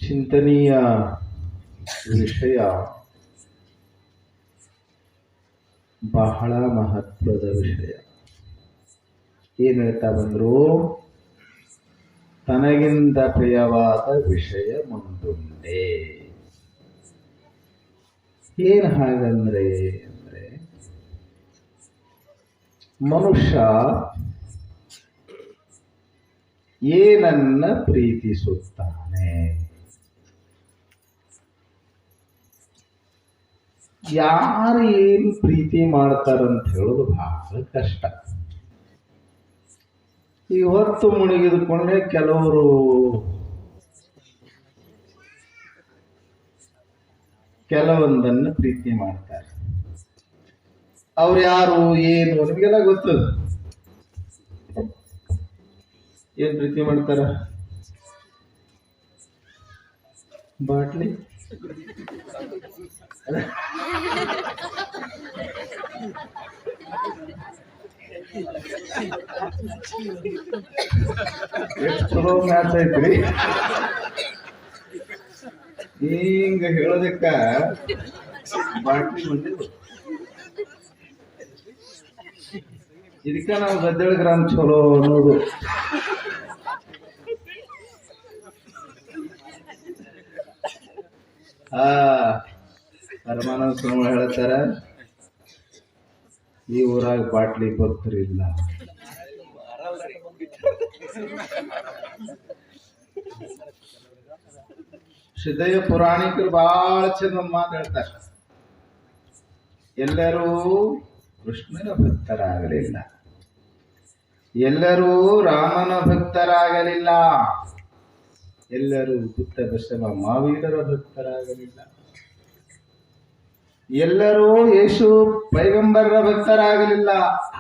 ಚಿಂತನೀಯ ವಿಷಯ ಬಹಳ ಮಹತ್ವದ ವಿಷಯ. ಏನು ಹೇಳ್ತಾ ಬಂದ್ರು? ತನಗಿಂತ ಪ್ರಿಯವಾದ ವಿಷಯ ಮುಂದುಂಟೆ. ಏನು ಹಾಗಂದ್ರೆ ಮನುಷ್ಯ ಏನನ್ನ ಪ್ರೀತಿಸುತ್ತಾನೆ, ಯಾರು ಏನು ಪ್ರೀತಿ ಮಾಡ್ತಾರಂತ ಹೇಳೋದು ಬಹಳ ಕಷ್ಟ. ಈ ಹೊತ್ತು ಮುಳುಗಿದುಕೊಂಡೆ ಕೆಲವೊಂದನ್ನು ಪ್ರೀತಿ ಮಾಡ್ತಾರೆ. ಅವ್ರು ಯಾರು ಏನು ನಿಮಗೆಲ್ಲ ಗೊತ್ತು. ಏನ್ ಪ್ರೀತಿ ಮಾಡ್ತಾರ? ಬಾಟ್ಲಿ ಎಷ್ಟು ಚಲೋ ಮ್ಯಾಚ್ ಐತ್ರಿ. ಹಿಂಗ ಹೇಳೋದಕ್ಕ ಬಾಟ್ಲಿ ಬಂದಿದ್ದು. ಇದಕ್ಕ ನಾವು ಗದ್ದೆಳ ಗ್ರಾಮ್ ಚಲೋ ಅನ್ನೋದು. ಪರಮಾನಂದ ಸ್ವಾಮಿ ಹೇಳ್ತಾರ, ಈ ಊರಾಗ ಬಾಟ್ಲಿ ಭಕ್ತರಿಲ್ಲ. ಸಿದ್ದಯ್ಯ ಪುರಾಣಿಕರು ಬಹಳ ಚಂದ ಮಾತು ಹೇಳ್ತಾರೆ. ಎಲ್ಲರೂ ಕೃಷ್ಣನ ಭಕ್ತರಾಗಲಿಲ್ಲ, ಎಲ್ಲರೂ ರಾಮನ ಭಕ್ತರಾಗಲಿಲ್ಲ, ಎಲ್ಲರೂ ಬುದ್ಧ ಬಸವ ಮಾವೀರರ ಭಕ್ತರಾಗಲಿಲ್ಲ, ಎಲ್ಲರೂ ಯೇಸು ಪೈಗಂಬರರ ಭಕ್ತರಾಗಲಿಲ್ಲ.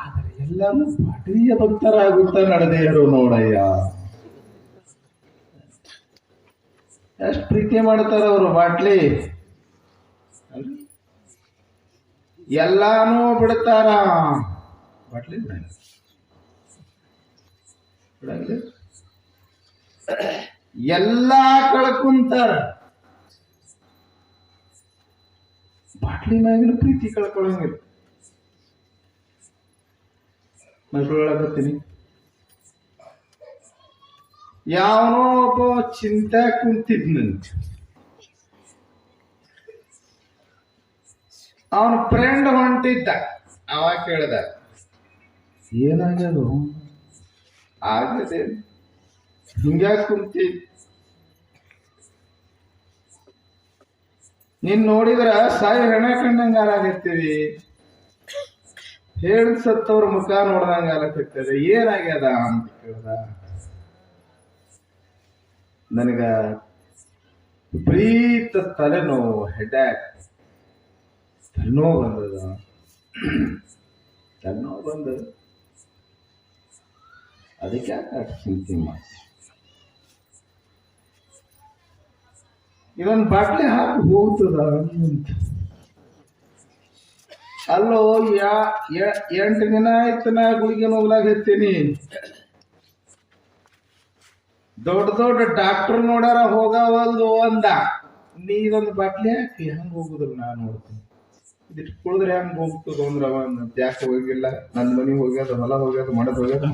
ಆದರೆ ಎಲ್ಲರೂ ಪಾಟೀಯ ಭಕ್ತರಾಗುತ್ತಾ ನಡೆದೇರು ನೋಡಯ್ಯ. ಎಷ್ಟು ಪ್ರೀತಿ ಮಾಡ್ತಾರ ಅವರು ಬಾಟ್ಲಿ. ಎಲ್ಲಾನು ಬಿಡ್ತಾರ, ಬಾಟ್ಲಿ ಬಿಡಂಗಿಲ್ಲ. ಎಲ್ಲಾ ಕಳ್ಕೊಂತಾರ, ಬಾಟ್ಲಿ ಮ್ಯಾಗಿನ ಪ್ರೀತಿ ಕಳ್ಕೊಳಂಗಿಲ್ಲ. ಮಕ್ಕಳಾಗತ್ತೀನಿ. ಯಾವನೋ ಒಬ್ಬ ಚಿಂತೆ ಕುಂತಿದ್ನಂತೆ. ಅವನ ಫ್ರೆಂಡ್ ಹೊಂಟಿದ್ದ. ಅವಾಗ ಕೇಳ್ದ, ಏನಾಗ್ಯದು? ಆಗದೆ ಹಿಂಗ್ಯಾಕ ಕುಂತಿ? ನೀನ್ ನೋಡಿದ್ರ ಸಾಯಿ ಹೆಣ ಕಂಡಂಗ ಆಗತ್ತೀವಿ, ಹೇಳಿದ್ ಸತ್ತವ್ರ ಮುಖ ನೋಡ್ದಂಗ ಆಗತ್ತಿರ್ತದೆ, ಏನಾಗ್ಯದ ಅಂತ ಕೇಳ್ದ. ನನಗ ವಿಪರೀತ ತಲೆನೋವು, ಹೆಡ್ಯಾಕ್, ತಲೆನೋವು ಬಂದದ. ತಲೆನೋವು ಬಂದದ, ಅದಕ್ಕೆ ಯಾಕೆ ಚಿಂತೆ ಮಾಡಿ ಇದೊಂದು ಬಾಟ್ಲಿ ಹಾಕಿ ಹೋಗ್ತದ ಅಂತ. ಅಲ್ಲೋ 8 ದಿನ ಆಯ್ತು ನಾ ಗುಳಿಗೆ ಹೋಗ್ಲಾಗತ್ತೀನಿ. ದೊಡ್ಡ ದೊಡ್ಡ ಡಾಕ್ಟರ್ ನೋಡ್ಯಾರ ಹೋಗವಲ್ದು ಅಂದ. ನೀ ಇದೊಂದು ಬಾಟ್ಲಿ ಹಾಕಿ ಹೆಂಗ್ ಹೋಗುದ್ರ? ನಾ ನೋಡ್ತೀನಿ, ಇದಿಟ್ಟು ಕುಳಿದ್ರೆ ಹೆಂಗ್ ಹೋಗ್ತದ ಅಂದ್ರ ಯಾಕೆ ಹೋಗಿಲ್ಲ. ನನ್ನ ಮನೆ ಹೋಗ್ಯದ, ಹೊಲ ಹೋಗ್ಯದ, ಮಾಡದ್ ಹೋಗ್ಯದ,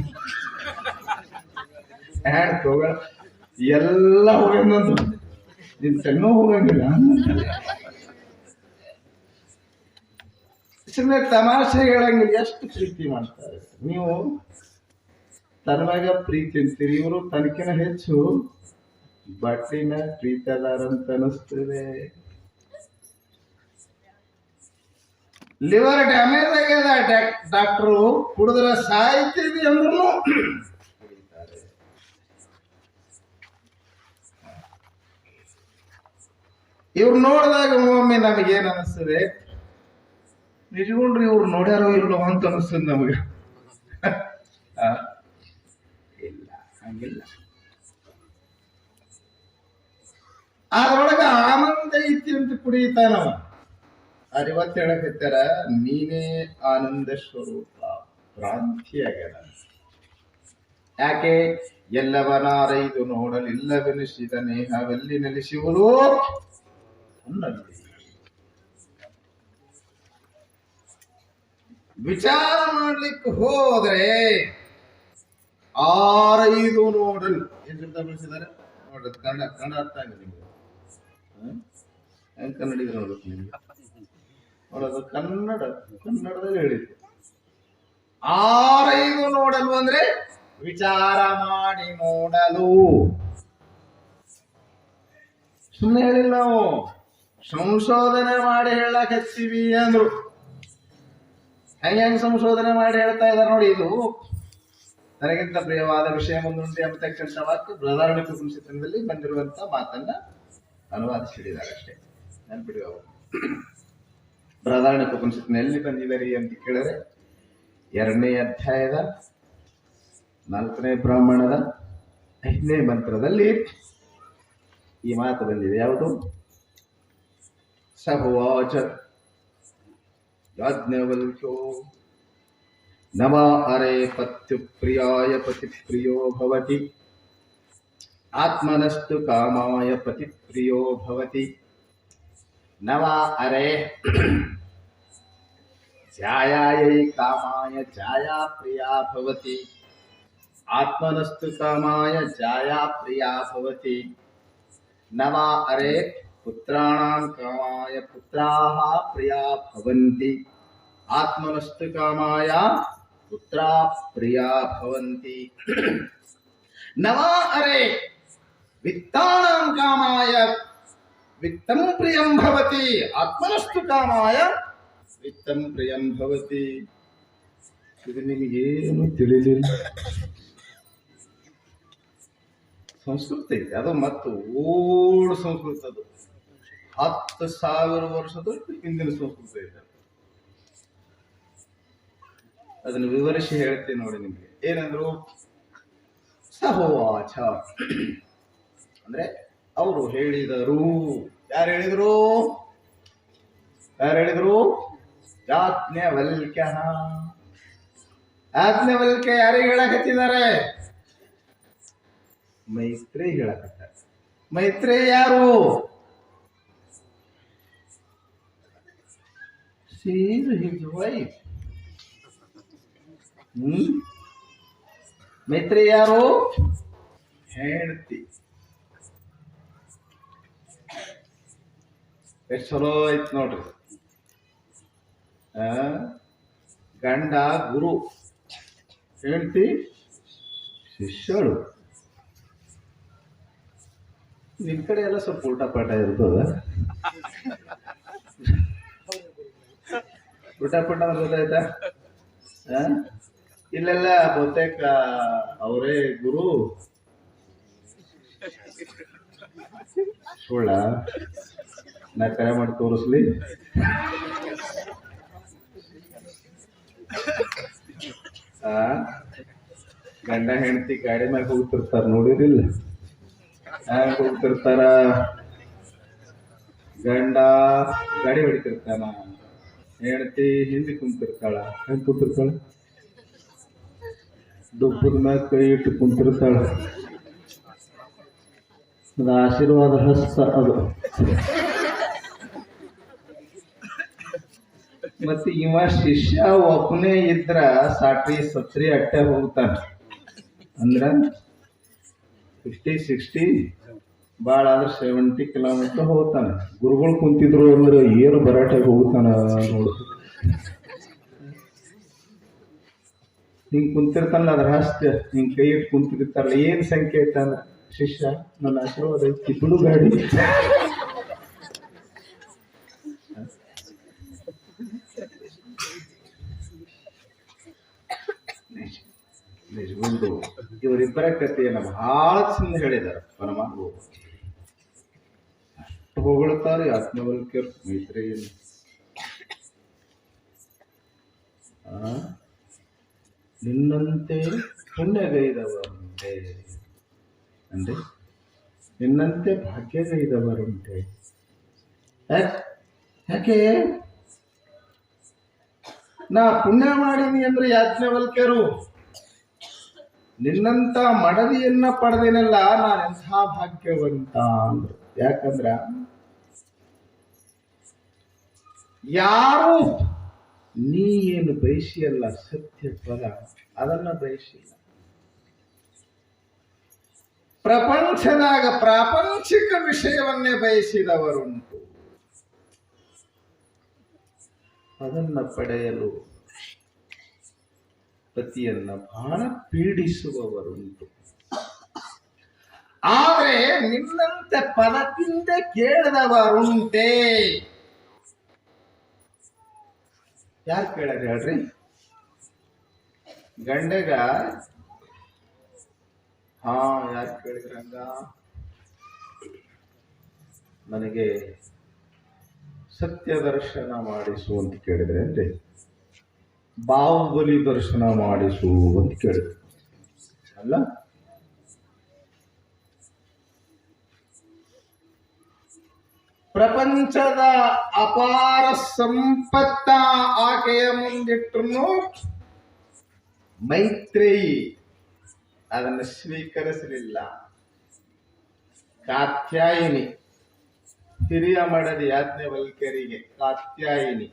ಹೋಗ ಎಲ್ಲ ಹೋಗ್ಯದಂತ. ನಿನ್ ಸಣ್ಣ ಹೋಗಂಗಿಲ್ಲ. ಸುಮ್ಮನೆ ತಮಾಷೆ ಹೇಳಂಗಿಲ್ಲ. ಎಷ್ಟು ಪ್ರೀತಿ ಮಾಡ್ತಾರೆ. ನೀವು ತನವಾಗ ಪ್ರೀತಿ ಅಂತೀರಿ, ಇವರು ತನಕಿನ ಹೆಚ್ಚು ಬಟ್ಟಿನ ಪ್ರೀತಿ ಅದಾರಂತ ಅನಿಸ್ತದೆ. ಲಿವರ್ ಡ್ಯಾಮೇಜ್ ಆಗ್ಯದ, ಡಾಕ್ಟ್ರು ಕುಡಿದ್ರ ಸಾಯ್ತೀವಿ ಅಂದ್ರೂ ಇವ್ರು ನೋಡಿದಾಗ ಒಮ್ಮೆ ನಮಗೇನ್ ಅನಿಸ್ತದೆ? ನಿಜಗೊಂಡ್ರಿ ಇವ್ರು ನೋಡ್ಯಾರೋ ಇಲ್ಲೋ ಅಂತ ಅನಿಸ್ತದೆ ನಮಗೆ. ಇಲ್ಲ, ಹಂಗಿಲ್ಲ. ಅದ್ರೊಳಗ ಆನಂದ ಐತಿ ಅಂತ ಕುಡಿತಾನವ. ಇವತ್ತು ಹೇಳಕತ್ತಾರ, ನೀನೇ ಆನಂದ ಸ್ವರೂಪ, ಭ್ರಾಂತಿ ಆಗ್ಯದ. ಯಾಕೆ? ಎಲ್ಲವನಾರೈದು ನೋಡಲಿಲ್ಲವೆನಿಸಿದ ನೇಹವೆಲ್ಲಿ ನೆಲೆಸುವುದು ಅನ್ನಲ್ಲಿ. ವಿಚಾರ ಮಾಡ್ಲಿಕ್ಕೆ ಹೋದ್ರೆ ಆರೈದು ನೋಡಲ್ ಏನ್ ಶಬ್ದ ಬಳಸಿದ್ದಾರೆ ನೋಡ್ರಿ. ಕನ್ನಡ ಕನ್ನಡ ಅರ್ಥ ಆಗಿದೆ ನಿಮ್ಗೆ? ಹೆಂಗ್ ಕನ್ನಡಿಗರು ನೋಡ್ಬೇಕು ನಿಮ್ಗೆ? ನೋಡೋದು ಕನ್ನಡದಲ್ಲಿ ಹೇಳಿದ್ರು. ಆರೈದು ನೋಡಲು ಅಂದ್ರೆ ವಿಚಾರ ಮಾಡಿ ನೋಡಲು. ಸುಮ್ಮನೆ ಹೇಳಿಲ್ಲ ನಾವು, ಸಂಶೋಧನೆ ಮಾಡಿ ಹೇಳಕ್ ಹಚ್ತೀವಿ ಅಂದ್ರು. ಹೆಂಗ್ ಸಂಶೋಧನೆ ಮಾಡಿ ಹೇಳ್ತಾ ಇದ್ದಾರೆ ನೋಡಿ. ಇದು ನನಗಿಂತ ಪ್ರಿಯವಾದ ವಿಷಯ ಮುಂದುಂಟೆ ಅಂತಕ್ಕಂಥ ವಾಕ್ಯ ಬೃಹದಾರಣ್ಯಕ ಉಪನಿಷತ್ತಿನಲ್ಲಿ ಬಂದಿರುವಂತ ಮಾತನ್ನ ಅನುವಾದಿಸಿದ್ದಾರೆ ಅಷ್ಟೇ. ನೆನ್ಪಿಡಿ ಅವರು ಬೃಹದಾರಣ್ಯಕ ಉಪನಿಷತ್ತಿನ ಎಲ್ಲಿ ಬಂದಿದ್ದಾರೆ ಅಂತ ಕೇಳಿದ್ರೆ 2ನೇ ಅಧ್ಯಾಯದ 4ನೇ ಬ್ರಾಹ್ಮಣದ 5ನೇ ಮಂತ್ರದಲ್ಲಿ ಈ ಮಾತು ಬಂದಿದೆ. ಯಾವುದು? ಸಹವಾಚ ಯಾಜ್ಞವಲ್ಕ್ಯೋ ನವ ಅರೆ ಪತ್ಯು ಪ್ರಿಯಾಯ ಪತಿ ಪ್ರಿಯೋ ಭವತಿ ಆತ್ಮನಸ್ತು ಕಾಮಾಯ ಪತಿ ಪ್ರಿಯೋ ಭವತಿ. ನವ ಅರೆ ಛಾಯಾಯೈ ಕಾಮಾಯ ಛಾಯಾ ಪ್ರಿಯಾ ಭವತಿ ಆತ್ಮನಸ್ತು ಕಾಮಾಯ ಛಾಯಾ ಪ್ರಿಯಾ ಭವತಿ. ನವ ಅರೆ ಪುತ್ರಾಣಾಂ ಕಾಮಾಯ ಪುತ್ರಾಃ ಪ್ರಿಯಾ ಭವಂತಿ ಆತ್ಮನಸ್ತು ಕಾಮಾಯ ಪುತ್ರಾ ಪ್ರಿಯಾ ಭವಂತಿ. ನವ ಅರೆ ವಿತ್ತಾನಾಂ ಕಾಮಾಯ ವಿತ್ತಂ ಪ್ರಿಯಂ ಭವತಿ ಆತ್ಮನಸ್ತು ಕಾಮಾಯ ವಿತ್ತಂ ಪ್ರಿಯಂ ಭವತಿ. ಇದು ನಿಮಗೇನು ತಿಳಿಲಿಲ್ಲ. ಸಂಸ್ಕೃತ ಇದೆ ಅದು, ಮತ್ತು ಓಲ್ಡ್ ಸಂಸ್ಕೃತ. ಅದು 10,000 ವರ್ಷದ ಹಿಂದಿನ ಸಂಸ್ಕೃತ ಇದೆ. ಅದನ್ನು ವಿವರಿಸಿ ಹೇಳ್ತೀನಿ ನೋಡಿ ನಿಮ್ಗೆ. ಏನಂದ್ರು? ಸಹೋವಾಚ ಅಂದ್ರೆ ಅವರು ಹೇಳಿದರು. ಯಾರು ಹೇಳಿದ್ರು? ಯಾಜ್ಞವಲ್ಕ್ಯ. ಯಾಜ್ಞವಲ್ಕ್ಯ ಯಾರಿಗೆ ಹೇಳಕತ್ತಿದ್ದಾರೆ? ಮೈತ್ರೇಯ ಹೇಳಕತ್ತಾರೆ. ಮೈತ್ರೇಯ ಯಾರು? She is his wife. Maitreya ಯಾರು? ಹೆಂಡತಿ. ಎಷ್ಟು ಚಲೋ ಐತ್ ನೋಡ್ರಿ. ಗಂಡ ಗುರು, ಹೆಂಡತಿ ಶಿಷ್ಯಳು. ನಿಮ್ ಕಡೆ ಎಲ್ಲ ಸ್ವಲ್ಪ ಉಲ್ಟಾ ಪಾಠ ಇರ್ತದ. ಉಲ್ಟಾ ಪಾಠ ಗೊತ್ತಾಯ್ತಾ? ಇಲ್ಲೆಲ್ಲ ಬಹುತೇಕ ಅವರೇ ಗುರು. ಸುಳ್ಳ? ನಾ ಕರೆ ಮಾಡಿ ತೋರಿಸ್ಲಿ? ಗಂಡ ಹೆಂಡತಿ ಗಾಡಿ ಮ್ಯಾಗ ಹೋಗ್ತಿರ್ತಾರ, ನೋಡಿರಿಲ್ಲ? ಹ್ಯಾಂಗ ಹೋಗ್ತಿರ್ತಾರ? ಗಂಡ ಗಾಡಿ ಹೊಡಿತಿರ್ತಾನ, ಹೆಂಡತಿ ಹಿಂದೆ ಕುಂತಿರ್ತಾಳ. ಹೆಂಗ್ ಕುಂತಿರ್ತಾಳ? ದುಬ್ಬದ ಮ್ಯಾಗ ಕೈ ಇಟ್ಟು ಕುಂತಿರ್ತಾಳ. ಅದು ಆಶೀರ್ವಾದ ಹಸ್ತ ಅದು. ಮತ್ತೆ ಇವ ಶಿಷ್ಯ ಒಬ್ಬನೇ ಇದ್ರ ಸಾಟ್ರಿ ಸತ್ರಿ ಅಟ್ಟೆ ಹೋಗ್ತಾನ. ಅಂದ್ರ 50-60 ಭಾಳ ಆದ್ರೆ 70 ಕಿಲೋಮೀಟರ್ ಹೋಗ್ತಾನ. ಗುರುಗಳು ಕುಂತಿದ್ರು ಅಂದ್ರೆ ಏನು ಬರಾಟೆಗೆ ಹೋಗ್ತಾನ ನೋಡು. ಹಿಂಗ್ ಕುಂತಿರ್ತಾನ, ಅದ್ರ ಹಸ್ತ ಹಿಂಗ್ ಕೈ ಇಟ್ಟು ಕುಂತಿರ್ತಾರಲ್ಲ, ಏನ್ ಸಂಕೇತ ಅಂದ್ರ ಶಿಷ್ಯ ನನ್ನ ಆಶೀರ್ವಾದ ಐತಿ ಬಿಡು ಗಾಡಿ. ನಿಜಗೊಂದು ಇವರಿಬ್ಬರ ಕಥೆಯನ್ನ ಬಹಳ ಚಂದ ಹೇಳಿದಾರ ಪರಮಾತ್ಮ. ಅಷ್ಟು ಹೊಗಳ್ತಾರೆ ಆತ್ಮವಲ್ಕ್ಯರು ಮೈತ್ರೇಯನ. ನಿನ್ನಂತೆ ಪುಣ್ಯಗೈದವರುಂಟೆ ಅಂದ್ರೆ ನಿನ್ನಂತೆ ಭಾಗ್ಯಗೈದವರುಂಟೆ. ಯಾಕೆ? ನಾ ಪುಣ್ಯ ಮಾಡೀನಿ ಅಂದ್ರೆ ಯಾಜ್ಞವಲ್ಕ್ಯರು, ನಿನ್ನಂತ ಮಡದಿಯನ್ನ ಪಡೆದೇನಲ್ಲ ನಾನೆಂಥ ಭಾಗ್ಯವಂತ ಅಂದ್ರು. ಯಾಕಂದ್ರ ಯಾರು ನೀ ಏನು ಬಯಸಿಯಲ್ಲ ಸತ್ಯ ಪದ ಅದನ್ನ ಬಯಸಿಲ್ಲ. ಪ್ರಪಂಚದಾಗ ಪ್ರಾಪಂಚಿಕ ವಿಷಯವನ್ನೇ ಬಯಸಿದವರುಂಟು, ಅದನ್ನ ಪಡೆಯಲು ಪತಿಯನ್ನ ಬಹಳ ಪೀಡಿಸುವವರುಂಟು. ಆದರೆ ನಿನ್ನಂತೆ ಪದದಿಂದ ಕೇಳಿದವರುಂಟೆ. ಯಾರು ಕೇಳಾರ ಹೇಳ್ರಿ? ಗಂಡಗ ಯಾರು ಕೇಳಿದ್ರಂಗ? ನನಗೆ ಸತ್ಯ ದರ್ಶನ ಮಾಡಿಸು ಅಂತ ಕೇಳಿದ್ರೆ ಅಂದ್ರೆ ಬಾಹುಬಲಿ ದರ್ಶನ ಮಾಡಿಸು ಅಂತ ಕೇಳಿದ್ರು ಅಲ್ಲ. ಪ್ರಪಂಚದ ಅಪಾರ ಸಂಪತ್ತ ಆಕೆಯ ಮುಂದಿಟ್ರು ಮೈತ್ರೇಯಿ ಅದನ್ನು ಸ್ವೀಕರಿಸಲಿಲ್ಲ. ಕಾತ್ಯಾಯಿನಿ ಹಿರಿಯ ಮಡದಿ ಯಾಜ್ಞವಲ್ಕ್ಯರಿಗೆ ಕಾತ್ಯಾಯಿನಿ,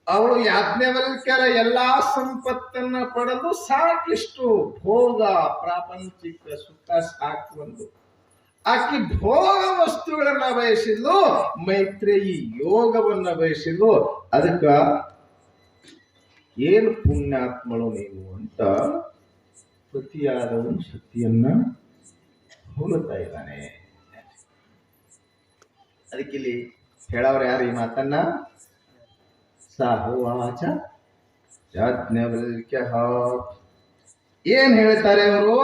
ಅವಳು ಯಾಜ್ಞವಲ್ಕ್ಯರ ಎಲ್ಲಾ ಸಂಪತ್ತನ್ನ ಪಡೆದು ಸಾಕಿಷ್ಟು ಭೋಗ ಪ್ರಾಪಂಚಿಕ ಸುಖ ಸಾಕುವಂದು ಆಕೆ ಭೋಗ ವಸ್ತುಗಳನ್ನ ಬಯಸಿದ್ಲು, ಮೈತ್ರೇಯಿ ಯೋಗವನ್ನ ಬಯಸಿದ್ಲು. ಅದಕ್ಕ ಏನು ಪುಣ್ಯಾತ್ಮಳು ನೀನು ಅಂತ ಪತಿಯಾದವನು ಶಕ್ತಿಯನ್ನ ಹೋಲುತ್ತಾ ಇದ್ದಾನೆ. ಅದಕ್ಕಿಲ್ಲಿ ಹೇಳವ್ರು ಯಾರು ಈ ಮಾತನ್ನ? ಸಾಹುವಾಚ ಯಾಜ್ಞವಲ್ಕ್ಯ. ಏನ್ ಹೇಳ್ತಾರೆ ಅವರು?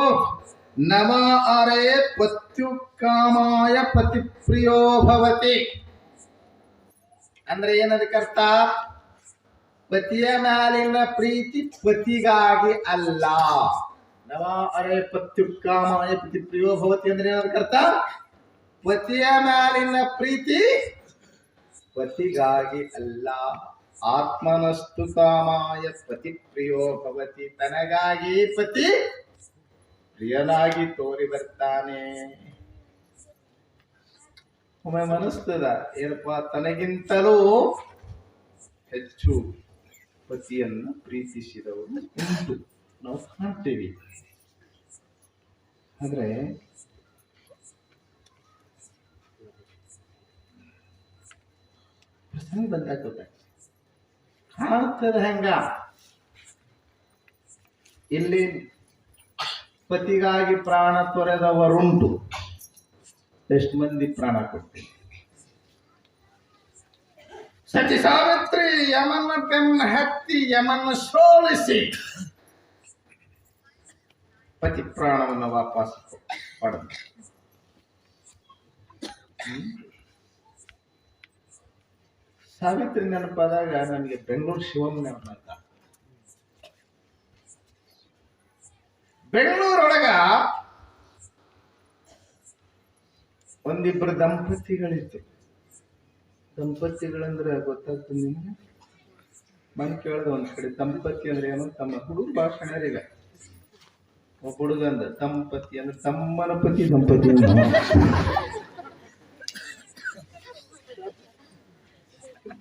ನಮ ಅರೆ ಪತ್ಯುಕಾಮಾಯ ಪತಿ ಪ್ರಿಯೋ ಭವತಿ ಅಂದ್ರೆ ಏನದಕ್ಕರ್ಥ? ಪತಿಯ ಮೇಲಿನ ಪ್ರೀತಿ ಪತಿಗಾಗಿ ಅಲ್ಲ. ನವ ಅರೆ ಪತ್ಯುಕಾಮಾಯ ಪತಿ ಪ್ರಿಯೋ ಭವತಿ ಅಂದ್ರೆ ಏನದಕ್ಕರ್ಥ? ಪತಿಯ ಮೇಲಿನ ಪ್ರೀತಿ ಪತಿಗಾಗಿ ಅಲ್ಲ. ಆತ್ಮನಸ್ತು ಕಾಮಾಯ ಪತಿ ಪ್ರಿಯೋ ಭವತಿ, ತನಗಾಗಿ ಪತಿ ಪ್ರಿಯನಾಗಿ ತೋರಿ ಬರ್ತಾನೆ. ಒಮ್ಮೆ ಮನಸ್ತದ ಏನಪ್ಪ, ತನಗಿಂತಲೂ ಹೆಚ್ಚು ಪತಿಯನ್ನು ಪ್ರೀತಿಸಿದವರು ಉಂಟು, ನಾವು ಕಾಣ್ತೀವಿ. ಆದ್ರೆ ಪ್ರಸಂಗ ಬಂದಾಗ ಗೊತ್ತಾಗ್ತದೆ ಕಾಣ್ತದ ಹೆಂಗ. ಇಲ್ಲಿ ಪತಿಗಾಗಿ ಪ್ರಾಣ ತೊರೆದವರುಂಟು. ಎಷ್ಟು ಮಂದಿ ಪ್ರಾಣ ಕೊಡ್ತೀವಿ? ಸತಿ ಸಾವಿತ್ರಿ ಯಮನ ಬೆನ್ನ ಹತ್ತಿ ಯಮನ ಸೋಲಿಸಿ ಪತಿ ಪ್ರಾಣವನ್ನು ವಾಪಸ್ ಪಡೆದ. ಸಾವಿತ್ರಿ ನೆನಪಾದಾಗ ನನಗೆ ಬೆಂಗಳೂರು ಶಿವಮ್ಮ ಅಂತ. ಬೆಂಗಳೂರೊಳಗ ಒಂದಿಬ್ಬರು ದಂಪತಿಗಳಿತ್ತು. ದಂಪತಿಗಳಂದ್ರೆ ಗೊತ್ತಾಗ್ತದೆ ನಿಮ್ಗೆ? ಮನೆ ಕೇಳ್ದ ಒಂದ್ ಕಡೆ ದಂಪತಿ ಅಂದ್ರೆ ಏನು? ತಮ್ಮ ಹುಡುಗ ಭಾಷಣ ಈಗ ಒಬ್ಬ ಹುಡುಗಂದ ದಂಪತಿ ಅಂದ್ರೆ ತಮ್ಮನ ಪತಿ ದಂಪತಿ.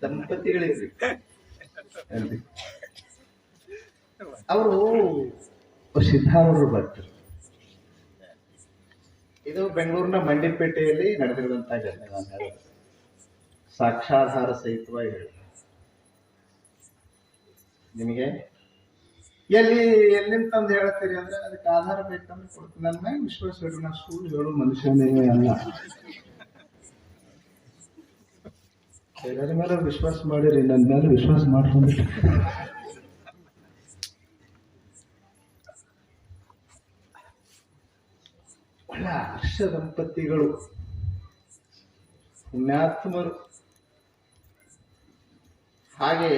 ದಂಪತಿಗಳಿರ್ರಿ ಅವರು ಸಿದ್ಧಾರೂಢರು ಬರ್ತಾರೆ. ಇದು ಬೆಂಗಳೂರಿನ ಮಂಡಿಪೇಟೆಯಲ್ಲಿ ನಡೆದಿರುವಂತಹ ಘಟನೆ. ನಾನು ಹೇಳೋದು ಸಾಕ್ಷಾಧಾರ ಸಹಿತವಾಗಿ ಹೇಳಿ ನಿಮಗೆ. ಎಲ್ಲಿಂತಂದು ಹೇಳ್ತೀರಿ ಅಂದ್ರೆ ಅದಕ್ಕೆ ಆಧಾರ ಬೇಕಂದ್ರೆ ಕೊಡ್ತೀನಿ. ನನ್ನ ಮೇಲೆ ವಿಶ್ವಾಸ ಇಡ್ರಿ, ನಾ ಸುಳ್ಳು ಹೇಳು ಮನುಷ್ಯನೇ ಅಲ್ಲ. ಎಲ್ಲರ ಮೇಲೆ ವಿಶ್ವಾಸ ಮಾಡಿರಿ, ನನ್ನ ಮೇಲೆ ವಿಶ್ವಾಸ ಮಾಡ್ಕೊಂಡು ಒಳ್ಳೆ ಹರ್ಷ ದಂಪತಿಗಳು, ಪುಣ್ಯಾತ್ಮರು. ಹಾಗೆ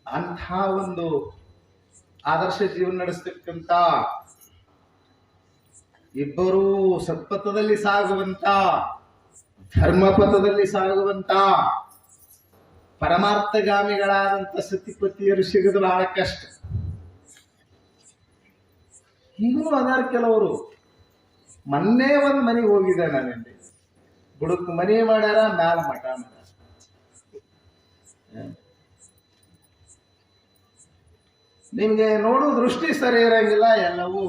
ಅಂಥ ಒಂದು ಆದರ್ಶ ಜೀವನ ನಡೆಸ್ತಕ್ಕಂಥ ಇಬ್ಬರೂ ಸತ್ಪಥದಲ್ಲಿ ಸಾಗುವಂತ, ಧರ್ಮಪಥದಲ್ಲಿ ಸಾಗುವಂತ ಪರಮಾರ್ಥಗಾಮಿಗಳಾದಂತ ಸತಿಪತಿಯರು ಸಿಗದು ಬಹಳ ಕಷ್ಟ. ಈಗಲೂ ಅದಾರ ಕೆಲವರು. ಮೊನ್ನೆ ಒಂದ್ ಮನೆಗೆ ಹೋಗಿದ್ದೆ ನಾನಲ್ಲಿ, ಬುಡಕ್ ಮನೆ ಮಾಡ್ಯಾರ, ಮ್ಯಾಲ ಮಠ ಮಾಡ್ಯಾರ. ನಿಮ್ಗೆ ನೋಡು ದೃಷ್ಟಿ ಸರಿ ಇರಂಗಿಲ್ಲ, ಎಲ್ಲವೂ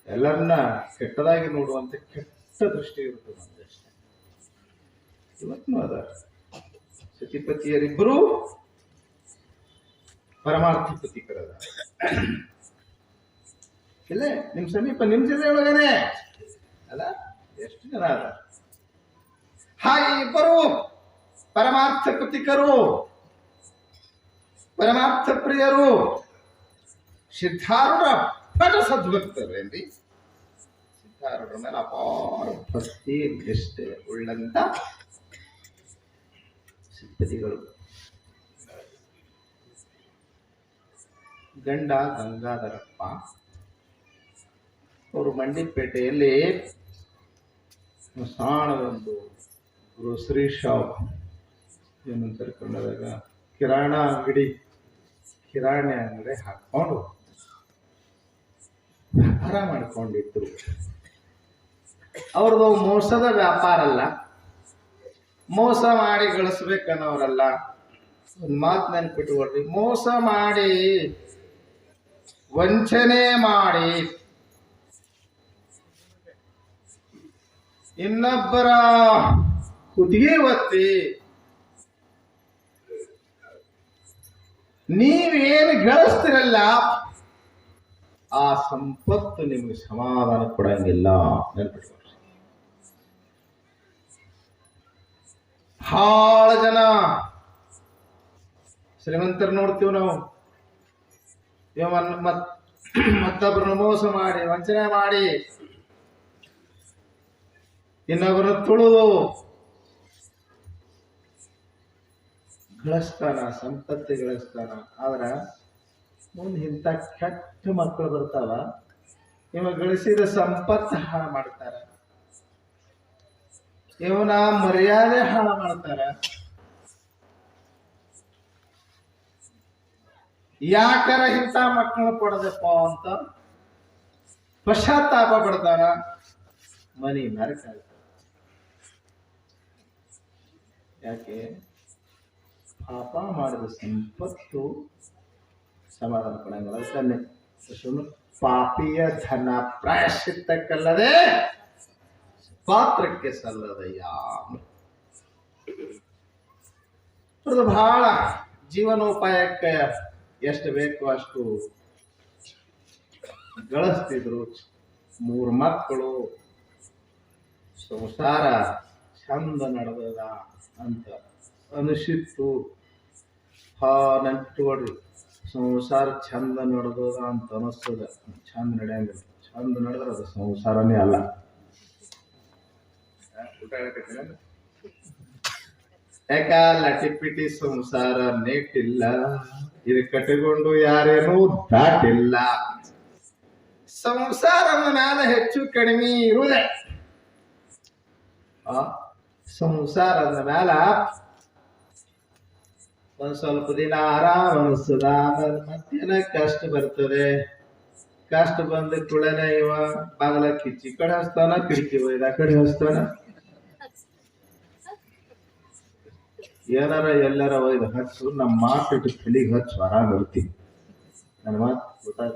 ಎಲ್ಲರನ್ನ ಕೆಟ್ಟದಾಗಿ ನೋಡುವಂತ ಕೆಟ್ಟ ದೃಷ್ಟಿ ಇರುತ್ತೆ ನಮ್ಗೆ ಅಷ್ಟೇ. ಇವತ್ತು ಅದ ಸತಿಪತಿಯರಿಬ್ಬರು ಪರಮಾರ್ಥಪತಿಕರದ ಇಲ್ಲೇ ನಿಮ್ ಸಮೀಪ, ನಿಮ್ ಜಿಲ್ಲೆ ಒಳಗನೆ ಅಲ್ಲ, ಎಷ್ಟು ಜನ ಅದ ಹಾಗೆ ಇಬ್ಬರು ಪರಮಾರ್ಥಪತಿಕರು, ಪರಮಾರ್ಥ ಪ್ರಿಯರು, ಸಿದ್ಧಾರೂಢ ಪಟ ಸದ್ಭಕ್ತರೇನ್ರಿ. ಸಿದ್ಧಾರೂಢರ ಮೇಲೆ ಅಪಾರ ಭಕ್ತಿ ನಿಷ್ಠೆ ಉಳ್ಳಂತ ಸಿದ್ಧತಿಗಳು. ಗಂಡ ಗಂಗಾಧರಪ್ಪ ಅವರು ಮಂಡಿಪೇಟೆಯಲ್ಲಿ ಸಾಣದೊಂದು ಗ್ರೋಸರಿ ಶಾಪ್, ಏನಂತಾರೆ ಕನ್ನಡದಾಗ ಕಿರಾಣಿ ಅಂಗಡಿ ಹಾಕೊಂಡು ವ್ಯಾಪಾರ ಮಾಡ್ಕೊಂಡಿದ್ರು. ಅವ್ರದ್ದು ಮೋಸದ ವ್ಯಾಪಾರ ಅಲ್ಲ, ಮೋಸ ಮಾಡಿ ಗಳಿಸ್ಬೇಕನ್ನೋರಲ್ಲ. ಒಂದು ಮಾತು ನೆನ್ಪಿಟ್ಕೊಳ್ರಿ, ಮೋಸ ಮಾಡಿ ವಂಚನೆ ಮಾಡಿ ಇನ್ನೊಬ್ಬರ ಕುತ್ತಿಗೆ ಒತ್ತಿ ನೀವೇನು ಗಳಿಸ್ತಿರಲ್ಲ ಆ ಸಂಪತ್ತು ನಿಮ್ಗೆ ಸಮಾಧಾನ ಕೊಡಂಗಿಲ್ಲ. ನೆನ್ಪಿಟ್ಕೊಳ್ರಿ. ಬಹಳ ಜನ ಶ್ರೀಮಂತರು ನೋಡ್ತೀವಿ ನಾವು, ಮತ್ತೊಬ್ಬರನ್ನ ಮೋಸ ಮಾಡಿ ವಂಚನೆ ಮಾಡಿ ಇನ್ನೊಬ್ಬರನ್ನ ತುಳಿದು ಗಳಿಸ್ತಾನ, ಸಂಪತ್ತಿ ಗಳಿಸ್ತಾನ. ಆದ್ರ ಮುಂದೆ ಇಂಥ ಕೆಟ್ಟ ಮಕ್ಕಳು ಬರ್ತಾವ, ಇವ ಗಳಿಸಿದ ಸಂಪತ್ತು ಹಾಳು ಮಾಡ್ತಾರ, ಇವನ ಮರ್ಯಾದೆ ಹಾಳು ಮಾಡ್ತಾರ. ಯಾಕರ ಇಂಥ ಮಕ್ಕಳು ಕೊಡದಪ್ಪ ಅಂತ ಪಶ್ಚಾತ್ತಾಪ ಪಡ್ತಾರ, ಮನಿ ನರಕ. ಯಾಕೆ? ಪಾಪ ಮಾಡಿದ ಸಂಪತ್ತು ಸಮಾಧಾನ ಕೊಡಂಗಿಲ್ಲ. ಅದಕ್ಕೆ ಪಾಪಿಯ ಧನ ಪ್ರಾಯಶ್ಚಿತ್ತಕ್ಕಲ್ಲದೆ ಪಾತ್ರಕ್ಕೆ ಸಲ್ಲದಯ್ಯ. ಅದು ಬಹಳ ಜೀವನೋಪಾಯಕ್ಕೆ ಎಷ್ಟು ಬೇಕೋ ಅಷ್ಟು ಗಳಿಸ್ತಿದ್ರು. 3 ಮಕ್ಕಳು, ಸಂಸಾರ ಚಂದ ನಡೆದದ ಅಂತ ಅನಿಸಿತ್ತು. ನೆನ್ಪಿಟ್ಕೊಳ್ರಿ, ಸಂಸಾರ ಚಂದ ನಡೆದದ ಅಂತ ಅನಿಸ್ತದ, ಚಂದ ನಡೆಯಂಗಿಲ್ಲ. ಚಂದ ನಡೆದ್ರೆ ಅದು ಸಂಸಾರನೇ ಅಲ್ಲ. ಯಾಕ ಲಟಿಪಿಟಿ ಸಂಸಾರ ನೇಟಿಲ್ಲ, ಇದು ಕಟ್ಟಿಕೊಂಡು ಯಾರೇನೂ ದಾಟಿಲ್ಲ. ಸಂಸಾರದ ಮೇಲೆ ಹೆಚ್ಚು ಕಡಿಮೆ ಇರುವುದೇ. ಸಂಸಾರದ ಮೇಲೆ ಒಂದ್ ಸ್ವಲ್ಪ ದಿನ ಆರಾಮ ಅನಿಸ್ತದ, ಮತ್ತೇನ ಕಷ್ಟ ಬರ್ತದೆ. ಕಷ್ಟ ಬಂದ ಕೂಡಲೇ ಇವ ಬಾಗಲ ಕಿಚ್ಚಿ ಕಡೆ ಹಚ್ತಾನ, ಕಿಟಕಿ ಒಯ್ದ ಕಡೆ ಹಚ್ತಾನ, ಏನಾರ ಎಲ್ಲಾರ ಒಯ್ದು ಹಚ್ಚು, ನಮ್ಮ ಮಾತು ತಲೆಗೆ ಹಚ್ಚು, ಆರಾಮ ಇರ್ತೀವಿ. ನನ್ನ ಮಾತು ಗೊತ್ತಾಗ.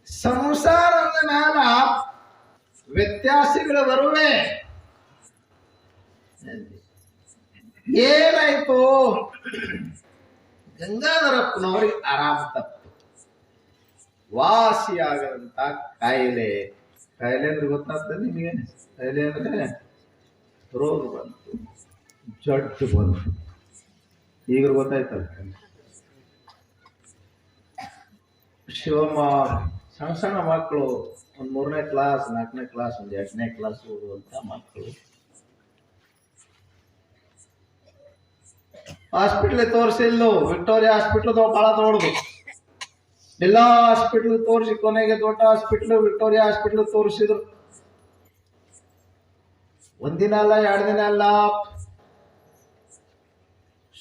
ಸಂಸಾರದ ಮ್ಯಾಲ ವ್ಯತ್ಯಾಸಗಳು ಬರುವೆ. ಏನಾಯ್ತು? ಗಂಗಾಧರಪ್ಪನವ್ರಿಗೆ ಆರಾಮ ತಪ್ಪು, ವಾಸಿಯಾಗದಂತ ಕಾಯಿಲೆ. ಕಾಯಿಲೆ ಅಂದ್ರೆ ಗೊತ್ತಾಗ್ತದೆ ನಿಮಗೆ? ಕಾಯಿಲೆ ಅಂದ್ರೆ ರೋಗ ಬಂತು, ಜಡ್ಡು ಬಂತು. ಈಗ ಗೊತ್ತಾಯ್ತಲ್ಲ. ಶಿವಮ್ಮ ಸಣ್ಣ ಸಣ್ಣ ಮಕ್ಕಳು, ಒಂದು 3ನೇ ಕ್ಲಾಸ್, 4ನೇ ಕ್ಲಾಸ್, ಒಂದು 8ನೇ ಕ್ಲಾಸ್ ಓದುವಂತ ಮಕ್ಕಳು ಹಾಸ್ಪಿಟ್ಲ್ ತೋರಿಸಿಲ್ಲು. ವಿಕ್ಟೋರಿಯಾ ಹಾಸ್ಪಿಟ್ಲ್ ಬಹಳ ದೊಡ್ಡದು. ಎಲ್ಲಾ ಹಾಸ್ಪಿಟ್ಲ್ ತೋರಿಸಿ ಕೊನೆಗೆ ದೊಡ್ಡ ಹಾಸ್ಪಿಟ್ಲ್ ವಿಕ್ಟೋರಿಯಾ ಹಾಸ್ಪಿಟ್ಲ್ ತೋರಿಸಿದ್ರು. ಒಂದಿನ ಅಲ್ಲ, 2 ದಿನ ಅಲ್ಲ,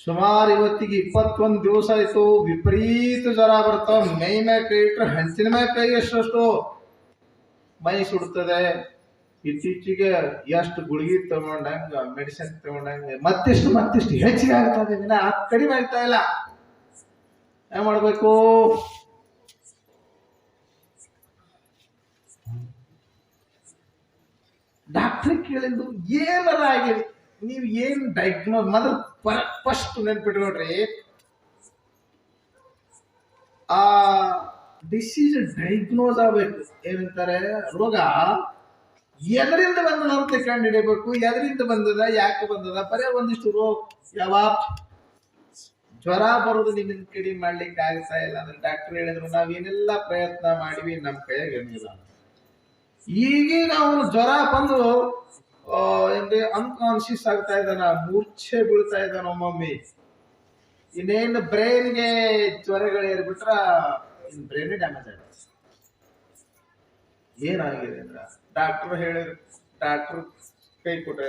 ಸುಮಾರು ಇವತ್ತಿಗೆ 21 ದಿವಸ ಆಯ್ತು. ವಿಪರೀತ ಜ್ವರ ಬರ್ತಾವ. ಮೈ ಮ್ಯಾಗ ಕೈ ಇಟ್ರೆ ಹಂಚಿನ ಮ್ಯಾಗ ಕೈ ಎಷ್ಟಷ್ಟು ಮೈ ಸುಡ್ತದೆ. ಇತ್ತೀಚೆಗೆ ಎಷ್ಟು ಗುಳಿಗೆ ತಗೊಂಡಂಗ, ಮೆಡಿಸಿನ್ ತಗೊಂಡಂಗ ಮತ್ತಿಷ್ಟು ಹೆಚ್ಚಿಗೆ ಆಗ್ತದೆ. ಕಡಿಮೆ ಆಗ್ತಾ ಇಲ್ಲ. ಏನ್ ಮಾಡ್ಬೇಕು? ಡಾಕ್ಟರ್ ಕೇಳಿದ್ದು ಏನಾರ ಆಗಿದೆ, ನೀವು ಏನ್ ಡಯಾಗ್ನೋಸ್ ಮೊದಲು ಫಸ್ಟ್ ನೆನ್ಪಿಟ್ಕೊಡ್ರಿ. ಆ ಡಿಸೀಸ್ ಡಯಾಗ್ನೋಸ್ ಆಗ್ಬೇಕು. ಏನಂತಾರೆ, ರೋಗ ಎದರಿಂದ ಬಂದದ ಅಂತ ಕಂಡು ಹಿಡಿಯಬೇಕು. ಎದರಿಂದ ಬಂದದ, ಯಾಕೆ ಬಂದದ. ಬರೇ ಒಂದಿಷ್ಟು ರೋಗ, ಯಾವಾಗ ಜ್ವರ ಬರೋದು ನಿಮ್ಮಿಂದ ಕಡಿಮೆ ಮಾಡ್ಲಿಕ್ಕೆ ಆಗ್ತಾ ಇಲ್ಲ ಅಂದ್ರೆ ಡಾಕ್ಟರ್ ಹೇಳಿದ್ರು ನಾವೇನೆಲ್ಲ ಪ್ರಯತ್ನ ಮಾಡಿವಿ, ನಮ್ಮ ಕೈಯಾಗ ಏನಿಲ್ಲ. ಈಗೀಗ ಅವನು ಜ್ವರ ಬಂದು ಏನ್ರಿ ಅನ್ಕಾನ್ಶಿಯಸ್ ಆಗ್ತಾ ಇದ್ದಾನ, ಮೂರ್ಛೆ ಬೀಳ್ತಾ ಇದ್ದಾನ ಒಮ್ಮೊಮ್ಮೆ. ಇನ್ನೇನು ಬ್ರೈನ್ಗೆ ಜ್ವರಗಳು ಏರ್ಬಿಟ್ರ ಇನ್ ಬ್ರೈನ್ ಡ್ಯಾಮೇಜ್ ಆಗುತ್ತೆ. ಏನಾಗಿದೆ ಅಂದ್ರ ಡಾಕ್ಟರ್ ಕೈ ಕೊಟ್ರೆ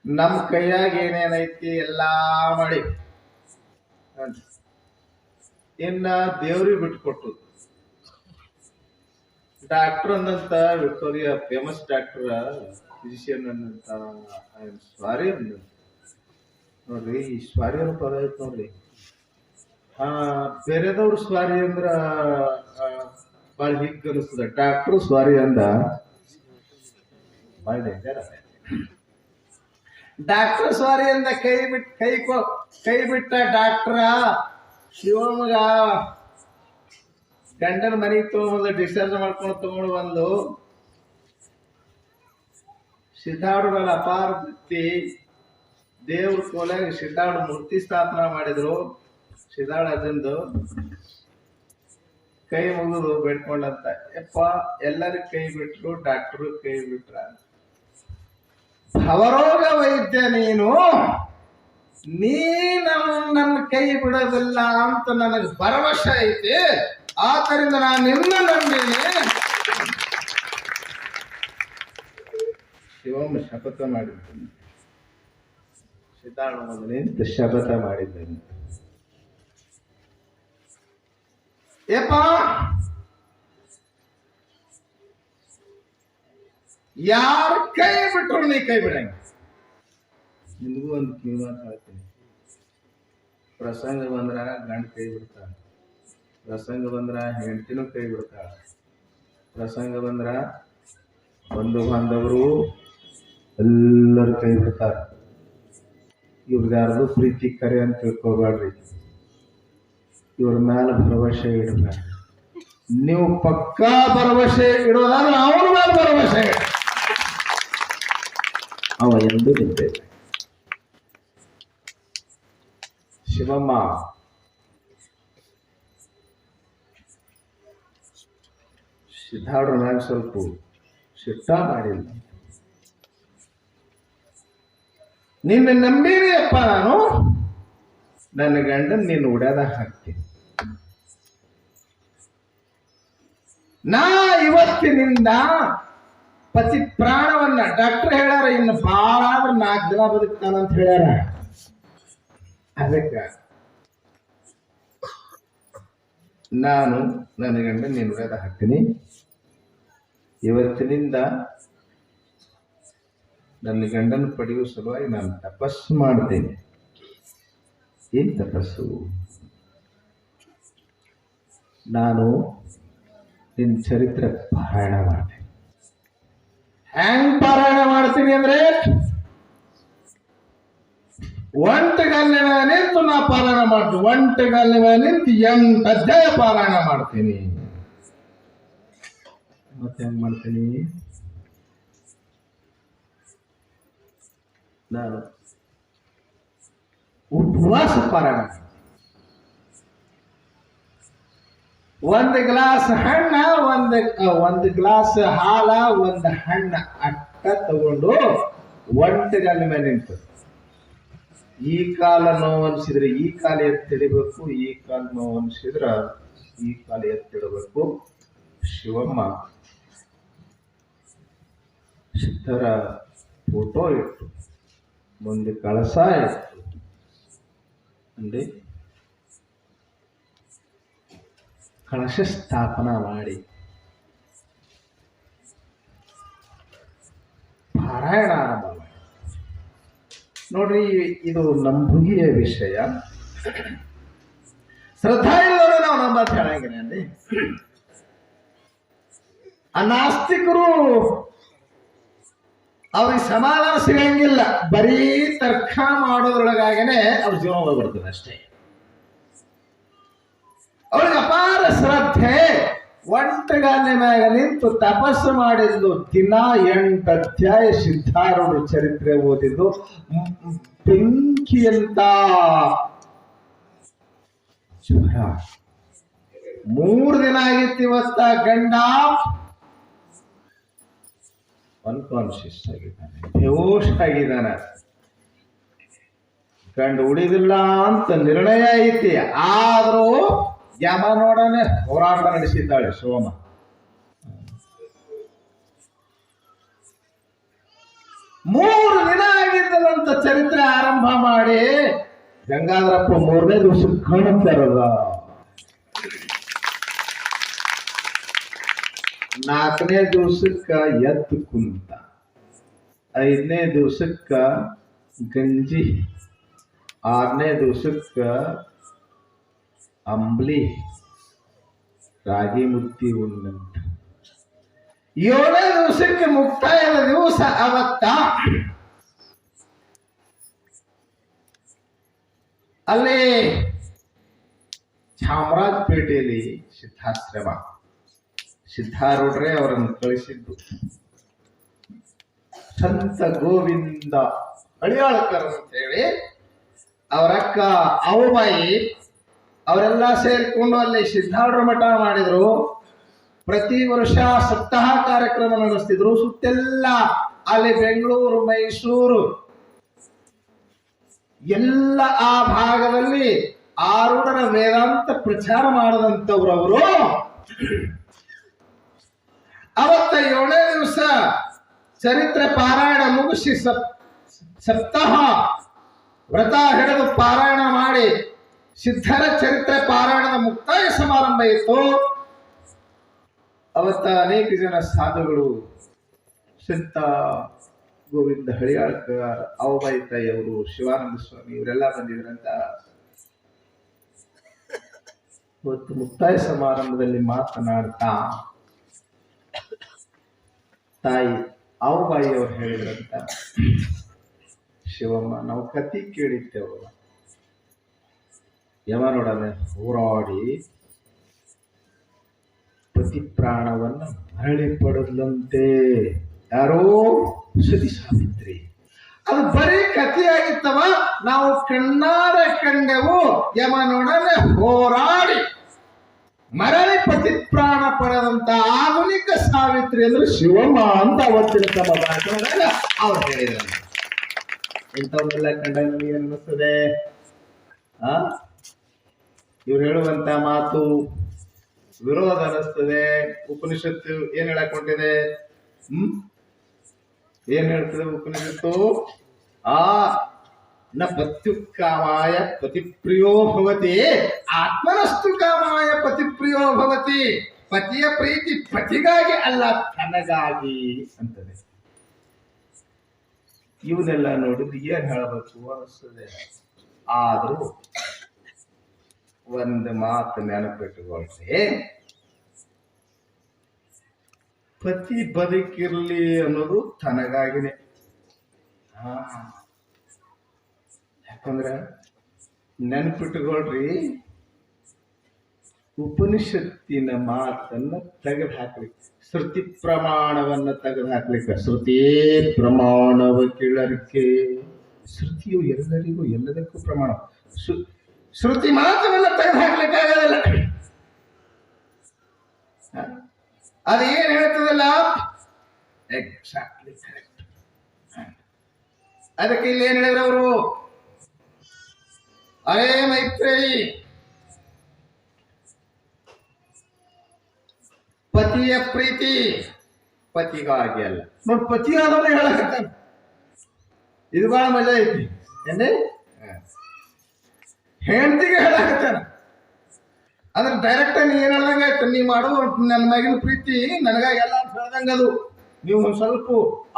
ನಮ್ ಕೈಯಾಗ ಏನೇನೈತಿ ಎಲ್ಲಾ ಮಾಡಿ ಇನ್ನ ದೇವ್ರಿಗೆ ಬಿಟ್ಕೊಟ್ಟು. ಡಾಕ್ಟರ್ ಅನ್ನಂತ ವಿಕ್ಟೋರಿಯಾ ಫೇಮಸ್ ಡಾಕ್ಟರ್ ಫಿಸಿಷಿಯನ್ ಅನ್ನಂತ ಸ್ವಾರಿ ಅಂದ ನೋಡ್ರಿ. ಈ ಸ್ವಾರಿ ಅನ್ನೋ ಪದ ಐತ್ ನೋಡ್ರಿ. ಬೇರೆದವ್ರು ಸ್ವಾರಿ ಅಂದ್ರ ಬಾಳ ಹಿಗ್ ಅನಿಸ್ತದ. ಡಾಕ್ಟರ್ ಸ್ವಾರಿ ಅಂದ ಬಾಳ ಡೇಂಜರ್. ಡಾಕ್ಟರ್ ಸ್ವಾರಿ ಅಂದ ಕೈ ಬಿಟ್ಟ ಡಾಕ್ಟರ್ ಶಿವಮೊಗ್ಗ ಗಂಡನ ಮನೆಗೆ ತಗೊಂಡು ಡಿಸ್ಚಾರ್ಜ್ ಮಾಡ್ಕೊಂಡು ತಗೊಂಡು ಬಂದು ಸಿದ್ಧಾರ್ಢಗಳ ಅಪಾರ ಭಕ್ತಿ ದೇವ್ರ ಕೋಲಾಗ ಸಿದ್ಧಾರ್ಢ ಮೂರ್ತಿ ಸ್ಥಾಪನಾ ಮಾಡಿದ್ರು. ಸಿದ್ಧಾರ್ಢ ಅದಂದು ಕೈ ಮುಗಿದು ಬೇಡ್ಕೊಂಡಂತ, ಯಪ್ಪ ಎಲ್ಲರೂ ಕೈ ಬಿಟ್ರು, ಡಾಕ್ಟರು ಕೈ ಬಿಟ್ರ. ಭವರೋಗ ವೈದ್ಯ ನೀನು, ನನ್ನ ಕೈ ಬಿಡೋದಿಲ್ಲ ಅಂತ ನನಗೆ ಭರವಸೆ ಐತಿ. ಆದ್ದರಿಂದ ನಾನು ನಿನ್ನ ನಂಬಿನಿ. ಶಿವಮ್ಮ ಶಪಥ ಮಾಡಿದ್ದೇನೆ, ಸಿದ್ಧಾರ್ಥ ನಿಂತ ಶಪಥ ಮಾಡಿದ್ದೇನೆ. ಏಪ ಯಾರ ಕೈ ಬಿಟ್ರು ನೀ ಕೈ ಬಿಡಂಗ. ನಿಮಗೂ ಒಂದು ಕಿವಿಮಾತು ಹೇಳ್ತೀನಿ. ಪ್ರಸಂಗ ಬಂದ್ರ ಗಂಡ ಕೈ ಬಿಡ್ತಾಳ, ಪ್ರಸಂಗ ಬಂದ್ರ ಹೆಂಡತಿನೂ ಕೈ ಬಿಡ್ತಾಳ, ಪ್ರಸಂಗ ಬಂದ್ರ ಬಂಧು ಬಾಂಧವರು ಎಲ್ಲರೂ ಕೈ ಬಿಡ್ತಾರ. ಇವ್ರದಾರ್ದು ಪ್ರೀತಿ ಕರೆ ಅಂತ ತಿಳ್ಕೊಬೇಡ್ರಿ. ಇವ್ರ ಮ್ಯಾಲ ಭರವಸೆ ಇಡಬೇಡ. ನೀವು ಪಕ್ಕಾ ಭರವಸೆ ಇಡೋದಾದ್ರೆ ಅವನ ಮೇಲೆ ಭರವಸೆ ಇಡ. ಅವ ಎಂದು ನಿಂತೆ. ಶಿವಮ್ಮ ಸಿದ್ಧಾರ್ಢ ಮ್ಯಾಗ ಸ್ವಲ್ಪ ಸಿಟ್ಟ ಮಾಡಿಲ್ಲ. ನಿನ್ನ ನಂಬಿದೆಯಪ್ಪ ನಾನು, ನನ್ನ ಗಂಡನ್ ನೀನು ಉಡ್ಯಾದ ಹಾಕ್ತೀನಿ. ನಾ ಇವತ್ತಿನಿಂದ ಪತಿ ಪ್ರಾಣವನ್ನ ಡಾಕ್ಟರ್ ಹೇಳ್ಯಾರ, ಇನ್ನು ಬಾಳ ಆದ್ರೆ 4 ದಿನ ಬದುಕ್ತಾನಂತ ಹೇಳ್ಯಾರ. ಅದಕ್ಕ ನಾನು ನನ್ನ ಗಂಡನ್ ನೀನು ಉಡ್ಯಾದ ಹಾಕ್ತೀನಿ. ಇವತ್ತಿನಿಂದ ನನ್ನ ಗಂಡನ ಪಡೆಯುವ ಸಲುವಾಗಿ ನಾನು ತಪಸ್ಸು ಮಾಡ್ತೇನೆ. ಏನ್ ತಪಸ್ಸು? ನಾನು ನಿನ್ನ ಚರಿತ್ರೆ ಪಾರಾಯಣ ಮಾಡ್ತೇನೆ. ಹೆಂಗ್ ಪಾರಾಯಣ ಮಾಡ್ತೀನಿ ಅಂದ್ರೆ, ಒಂಟೆಗಲ್ಲಿನ ನಿಂತು ನಾ ಪಾರಾಯಣ ಮಾಡ್ತೀನಿ. ಒಂಟೆಗಲ್ಲಿನ ನಿಂತು 8 ಅಧ್ಯಾಯ ಪಾರಾಯಣ ಮಾಡ್ತೀನಿ. ಮತ್ತೆ ಹೆಂಗ್ ಮಾಡ್ತೀನಿ? ನಾನು ಉಪವಾಸ ಪಾರಾಯಣ, 1 ಗ್ಲಾಸ್ ಹಣ್ಣ, 1 ಗ್ಲಾಸ್ ಹಾಲ, 1 ಹಣ್ಣ ಅಟ್ಟ ತಗೊಂಡು ಒಂಟೆಗಲ್ಲ ಮೇಲೆ ನಿಂತು, ಈ ಕಾಲ ನೋವು ಅನ್ಸಿದ್ರೆ ಈ ಕಾಲ ಎತ್ತಿಡಬೇಕು, ಈ ಕಾಲ ನೋವು ಅನ್ಸಿದ್ರ ಈ ಕಾಲ ಎತ್ತಿಡಬೇಕು. ಶಿವಮ್ಮ ಸಿದ್ಧರ ಫೋಟೋ ಇಟ್ಟು ಮುಂದೆ ಕಳಸ ಇಟ್ಟು ಅಂದೆ ಕಳಶ ಸ್ಥಾಪನಾ ಮಾಡಿ ಪಾರಾಯಣ ಆರಂಭ ಮಾಡಿ. ನೋಡ್ರಿ, ಇದು ನಂಬುಗೆಯ ವಿಷಯ. ಶ್ರದ್ಧಾ ಇಲ್ಲದವರು ನಾವು ನಂಬತ್ ಹೇಳಂಗಿಲ್ಲ ಅಂడి. ಆ ನಾಸ್ತಿಕರು ಅವ್ರಿಗೆ ಸಮಾಧಾನ ಸಿಗಂಗಿಲ್ಲ, ಬರೀ ತರ್ಕ ಮಾಡೋದ್ರೊಳಗಾಗನೆ ಅವ್ರ ಜೀವನ ಹೋಗ್ಬಿಡ್ತದೆ ಅಷ್ಟೇ. ಅವ್ರಿಗೆ ಅಪಾರ ಶ್ರದ್ಧೆ, ಒಂಟಗಾನೆ ಮ್ಯಾಗ ನಿಂತು ತಪಸ್ಸು ಮಾಡಿದ್ದು, ದಿನ 8 ಅಧ್ಯಾಯ ಸಿದ್ಧಾರೂಢ ಚರಿತ್ರೆ ಓದಿದ್ದು, ಬೆಂಕಿಯಂತ ಜ್ವರ. 3 ದಿನ ಆಗಿತ್ತು. ಇವತ್ತ ಗಂಡ ಅನ್ಕಾನ್ಶಿಯಸ್ ಆಗಿದ್ದಾನೆ, ಬೇಹೋಷ್ ಆಗಿದ್ದಾನೆ. ಗಂಡ ಉಳಿದಿಲ್ಲ ಅಂತ ನಿರ್ಣಯ ಐತಿ. ಆದ್ರೂ ಯಮ ನೋಡನೆ ಹೋರಾಟ ನಡೆಸಿದ್ದಾಳೆ ಸೋಮ. ಮೂರು ದಿನ ಆಗಿದ್ದದಂತ ಚರಿತ್ರೆ ಆರಂಭ ಮಾಡಿ ಗಂಗಾಧರಪ್ಪ 3ನೇ ದಿವಸಕ್ಕೆ ಕಾಣುತ್ತಾರಲ್ಲ, 4ನೇ ದಿವಸಕ್ಕ ಎದ್ದು ಕುಂತ, 5ನೇ ದಿವಸಕ್ಕ ಗಂಜಿ, 6ನೇ ದಿವಸಕ್ಕ ಅಂಬ್ಲಿ ರಾಗಿ ಮುದ್ದಿ ಉಣ್ಣಂತ, 7ನೇ ದಿವಸಕ್ಕೆ ಮುಕ್ತಾಯದ ದಿವಸ. ಅವತ್ತ ಅಲ್ಲಿ ಚಾಮರಾಜಪೇಟೆಯಲ್ಲಿ ಸಿದ್ಧಾಶ್ರಮ, ಸಿದ್ಧಾರೂಢರೇ ಅವರನ್ನು ಕಳಿಸಿದ್ದು. ಸಂತ ಗೋವಿಂದ ಅಳಿಯಾಳ್ಕರ್ ಅಂತೇಳಿ ಅವರಕ್ಕ ಅವಬಾಯಿ ಅವರೆಲ್ಲ ಸೇರಿಕೊಂಡು ಅಲ್ಲಿ ಸಿದ್ಧಾರೂಢರ ಮಠ ಮಾಡಿದ್ರು. ಪ್ರತಿ ವರ್ಷ ಸಪ್ತಾಹ ಕಾರ್ಯಕ್ರಮ ನಡೆಸ್ತಿದ್ರು. ಸುತ್ತೆಲ್ಲ ಅಲ್ಲಿ ಬೆಂಗಳೂರು, ಮೈಸೂರು ಎಲ್ಲ ಆ ಭಾಗದಲ್ಲಿ ಆರೂಢರ ವೇದಾಂತ ಪ್ರಚಾರ ಮಾಡದಂತವ್ರು ಅವರು. ಅವತ್ತ 7ನೇ ದಿವಸ ಚರಿತ್ರೆ ಪಾರಾಯಣ ಮುಗಿಸಿ ಸಪ್ತಾಹ ವ್ರತ ಹಿಡಿದು ಪಾರಾಯಣ ಮಾಡಿ ಸಿದ್ಧರ ಚರಿತ್ರೆ ಪಾರಾಯಣದ ಮುಕ್ತಾಯ ಸಮಾರಂಭ ಇತ್ತು. ಅವತ್ತ ಅನೇಕ ಜನ ಸಾಧುಗಳು, ಸಂತ ಗೋವಿಂದ ಹಳಿಯಾಳ್ಕರ್, ಅವಬಾಯಿ ತಾಯಿ ಅವರು, ಶಿವಾನಂದ ಸ್ವಾಮಿ ಇವರೆಲ್ಲ ಬಂದಿದ್ರಂತ. ಇವತ್ತು ಮುಕ್ತಾಯ ಸಮಾರಂಭದಲ್ಲಿ ಮಾತನಾಡ್ತಾ ತಾಯಿ ಅವಬಾಯಿ ಅವರು ಹೇಳಿದ್ರಂತ, ಶಿವಮ್ಮ, ನಾವು ಕತಿ ಕೇಳಿದ್ದೇವು, ಯಮನೊಡನೆ ಹೋರಾಡಿ ಪತಿ ಪ್ರಾಣವನ್ನು ಮರಳಿ ಪಡೆದಂತೆ. ಯಾರೋ ಸತಿ ಸಾವಿತ್ರಿ. ಅದು ಬರೀ ಕಥೆಯಾಗಿತ್ತವ. ನಾವು ಕಣ್ಣಾರ ಕಂಡೆವು, ಯಮನೊಡನೆ ಹೋರಾಡಿ ಮರಳಿ ಪತಿ ಪ್ರಾಣ ಪಡೆದಂತ ಆಧುನಿಕ ಸಾವಿತ್ರಿ ಅಂದ್ರೆ ಶಿವಮ್ಮ ಅಂತ ಅವತ್ತಿನ ತಮ್ಮ ಭಾಷಣದಾಗ ಅವ್ರು ಹೇಳಿದ್ರು. ಇಂಥವನ್ನೆಲ್ಲ ಕಂಡಾಗ ನಮಗೆ ಅನ್ನಿಸ್ತದೆ, ಇವ್ರು ಹೇಳುವಂತ ಮಾತು ವಿರೋಧ ಅನ್ನಿಸ್ತದೆ. ಉಪನಿಷತ್ತು ಏನ್ ಹೇಳಕೊಂಡಿದೆ? ಏನ್ ಹೇಳ್ತದೆ ಉಪನಿಷತ್ತು? ನ ಪತ್ಯುಕಾಮಾಯ ಪತಿಪ್ರಿಯೋ ಭವತಿ, ಆತ್ಮನಸ್ತು ಕಾಮಾಯ ಪತಿಪ್ರಿಯೋ ಭವತಿ. ಪತಿಯ ಪ್ರೀತಿ ಪತಿಗಾಗಿ ಅಲ್ಲ, ತನಗಾಗಿ ಅಂತದೆ. ಇವನ್ನೆಲ್ಲ ನೋಡಿದ್ರೆ ಏನ್ ಹೇಳಬೇಕು ಅನಿಸ್ತದೆ. ಆದ್ರೂ ಒಂದು ಮಾತು ನೆನಪಿಟ್ಟುಕೊಳ್ರಿ, ಪತಿ ಬದುಕಿರ್ಲಿ ಅನ್ನೋದು ತನಗಾಗಿನೇ. ಯಾಕಂದ್ರೆ ನೆನಪಿಟ್ಟುಕೊಳ್ರಿ, ಉಪನಿಷತ್ತಿನ ಮಾತನ್ನ ತೆಗೆದು ಹಾಕ್ಲಿಕ್ಕೆ, ಶ್ರುತಿ ಪ್ರಮಾಣವನ್ನ ತೆಗೆದು ಹಾಕ್ಲಿಕ್ಕೆ, ಶ್ರುತಿ ಪ್ರಮಾಣವ ಕೇಳರಿಕೆ. ಶ್ರುತಿಯು ಎಲ್ಲರಿಗೂ ಎಲ್ಲದಕ್ಕೂ ಪ್ರಮಾಣ. ಶ್ರುತಿ ಮಾತವನ್ನ ತೆಗೆದು ಹಾಕ್ಲಿಕ್ಕಾಗಲ್ಲ. ಅದೇನ್ ಹೇಳ್ತದಲ್ಲ ಎಕ್ಸಾಕ್ಟ್ಲಿ ಕರೆಕ್ಟ್. ಅದಕ್ಕೆ ಇಲ್ಲಿ ಏನ್ ಹೇಳಿದ್ರು ಅವರು? ಅರೇ ಮೈತ್ರೇಯಿ, ಪತಿಯ ಪ್ರೀತಿ ಪತಿಗಾಗಿ ಅಲ್ಲ. ನೋಡಿ, ಪತಿಯಾದವನೇ ಹೇಳಕತ್ತಾನೆ, ಇದು ಬಹಳ ಮಜಾ ಐತಿ ಏನೇ ಹೆಂಡತಿಗೆ ಹೇಳಾಕತ್ತಾನ ಅದ್ರ ಡೈರೆಕ್ಟ್ ನೀ ಏನ್ ಹೇಳ್ದಂಗ ಆಯ್ತು ನೀ ಮಾಡು ನನ್ನ ಮ್ಯಾಗಿನ ಪ್ರೀತಿ ನನಗಾಗಿ ಎಲ್ಲ ಅಂತ ಹೇಳ್ದಂಗ ಅದು ನೀವು ಒಂದ್ ಸ್ವಲ್ಪ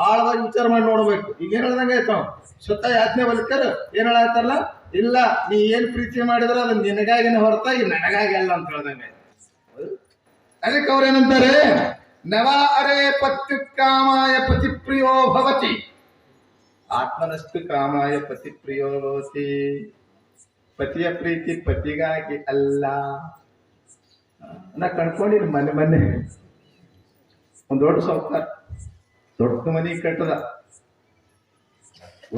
ಆಳವಾಗಿ ವಿಚಾರ ಮಾಡಿ ನೋಡ್ಬೇಕು ಈಗ ಏನ್ ಹೇಳ್ದಂಗ ಆಯ್ತು ಸ್ವತಃ ಯಾತ್ನೆ ಬಲಿಕರ್ ಏನ್ ಹೇಳಾಯ್ತಾರಲ್ಲ ಇಲ್ಲ ನೀ ಏನ್ ಪ್ರೀತಿ ಮಾಡಿದ್ರ ಅದು ನಿನಗಾಗಿನ ಹೊರತಾಗಿ ನನಗಾಗಿ ಅಲ್ಲ ಅಂತ ಹೇಳ್ದಂಗ ಅದಕ್ಕೆ ಅವ್ರೇನಂತಾರೆ ನವ ಅರೆ ಪತ್ಯು ಕಾಮಾಯ ಪತಿ ಪ್ರಿಯೋ ಭವತಿ ಆತ್ಮನಸ್ತು ಕಾಮಾಯ ಪತಿ ಪ್ರಿಯೋ ಭವತಿ ಪತಿಯ ಪ್ರೀತಿ ಪತಿಗಾಗಿ ಅಲ್ಲ ನಾ ಕಣ್ಕೊಂಡಿನಿ ಮೊನ್ನೆ ಒಂದ್ ದೊಡ್ಡ ಸಾವುಕಾರ ದೊಡ್ಡ ಮನಿ ಕಟ್ಟದ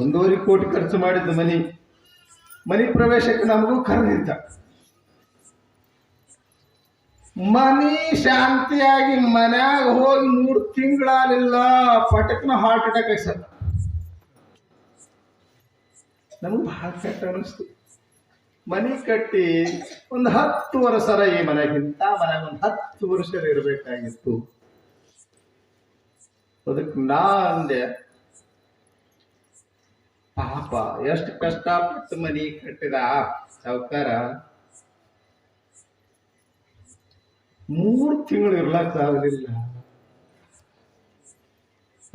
1.5 ಕೋಟಿ ಖರ್ಚು ಮಾಡಿದ್ದು ಮನಿ ಪ್ರವೇಶಕ್ಕೆ ನಮಗೂ ಕರೆದಿದ್ದ ಮನಿ ಶಾಂತಿಯಾಗಿ ಮನ್ಯಾಗ ಹೋಗಿ 3 ತಿಂಗಳಾಲಿಲ್ಲ ಪಟಕ್ನ ಹಾರ್ಟ್ ಅಟ್ಯಾಕ್ ಆಗ್ಸತ್ತ ನಮಗ್ ಬಹಳ ಕೆಟ್ಟ ಅನಿಸ್ತು ಮನಿ ಕಟ್ಟಿ ಒಂದು 10 ವರ್ಷರ ಈ ಮನೆಗಿಂತ ಮನ್ಯಾಗ ಒಂದು 10 ವರ್ಷ ಇರಬೇಕಾಗಿತ್ತು ಅದಕ್ಕೆ ನಾ ಅಂದೆ ಪಾಪ ಎಷ್ಟು ಕಷ್ಟಪಟ್ಟು ಮನಿ ಕಟ್ಟಿದ ಸಾವುಕಾರ 3 ತಿಂಗಳು ಇರ್ಲಕ್ಕಾಗಲಿಲ್ಲ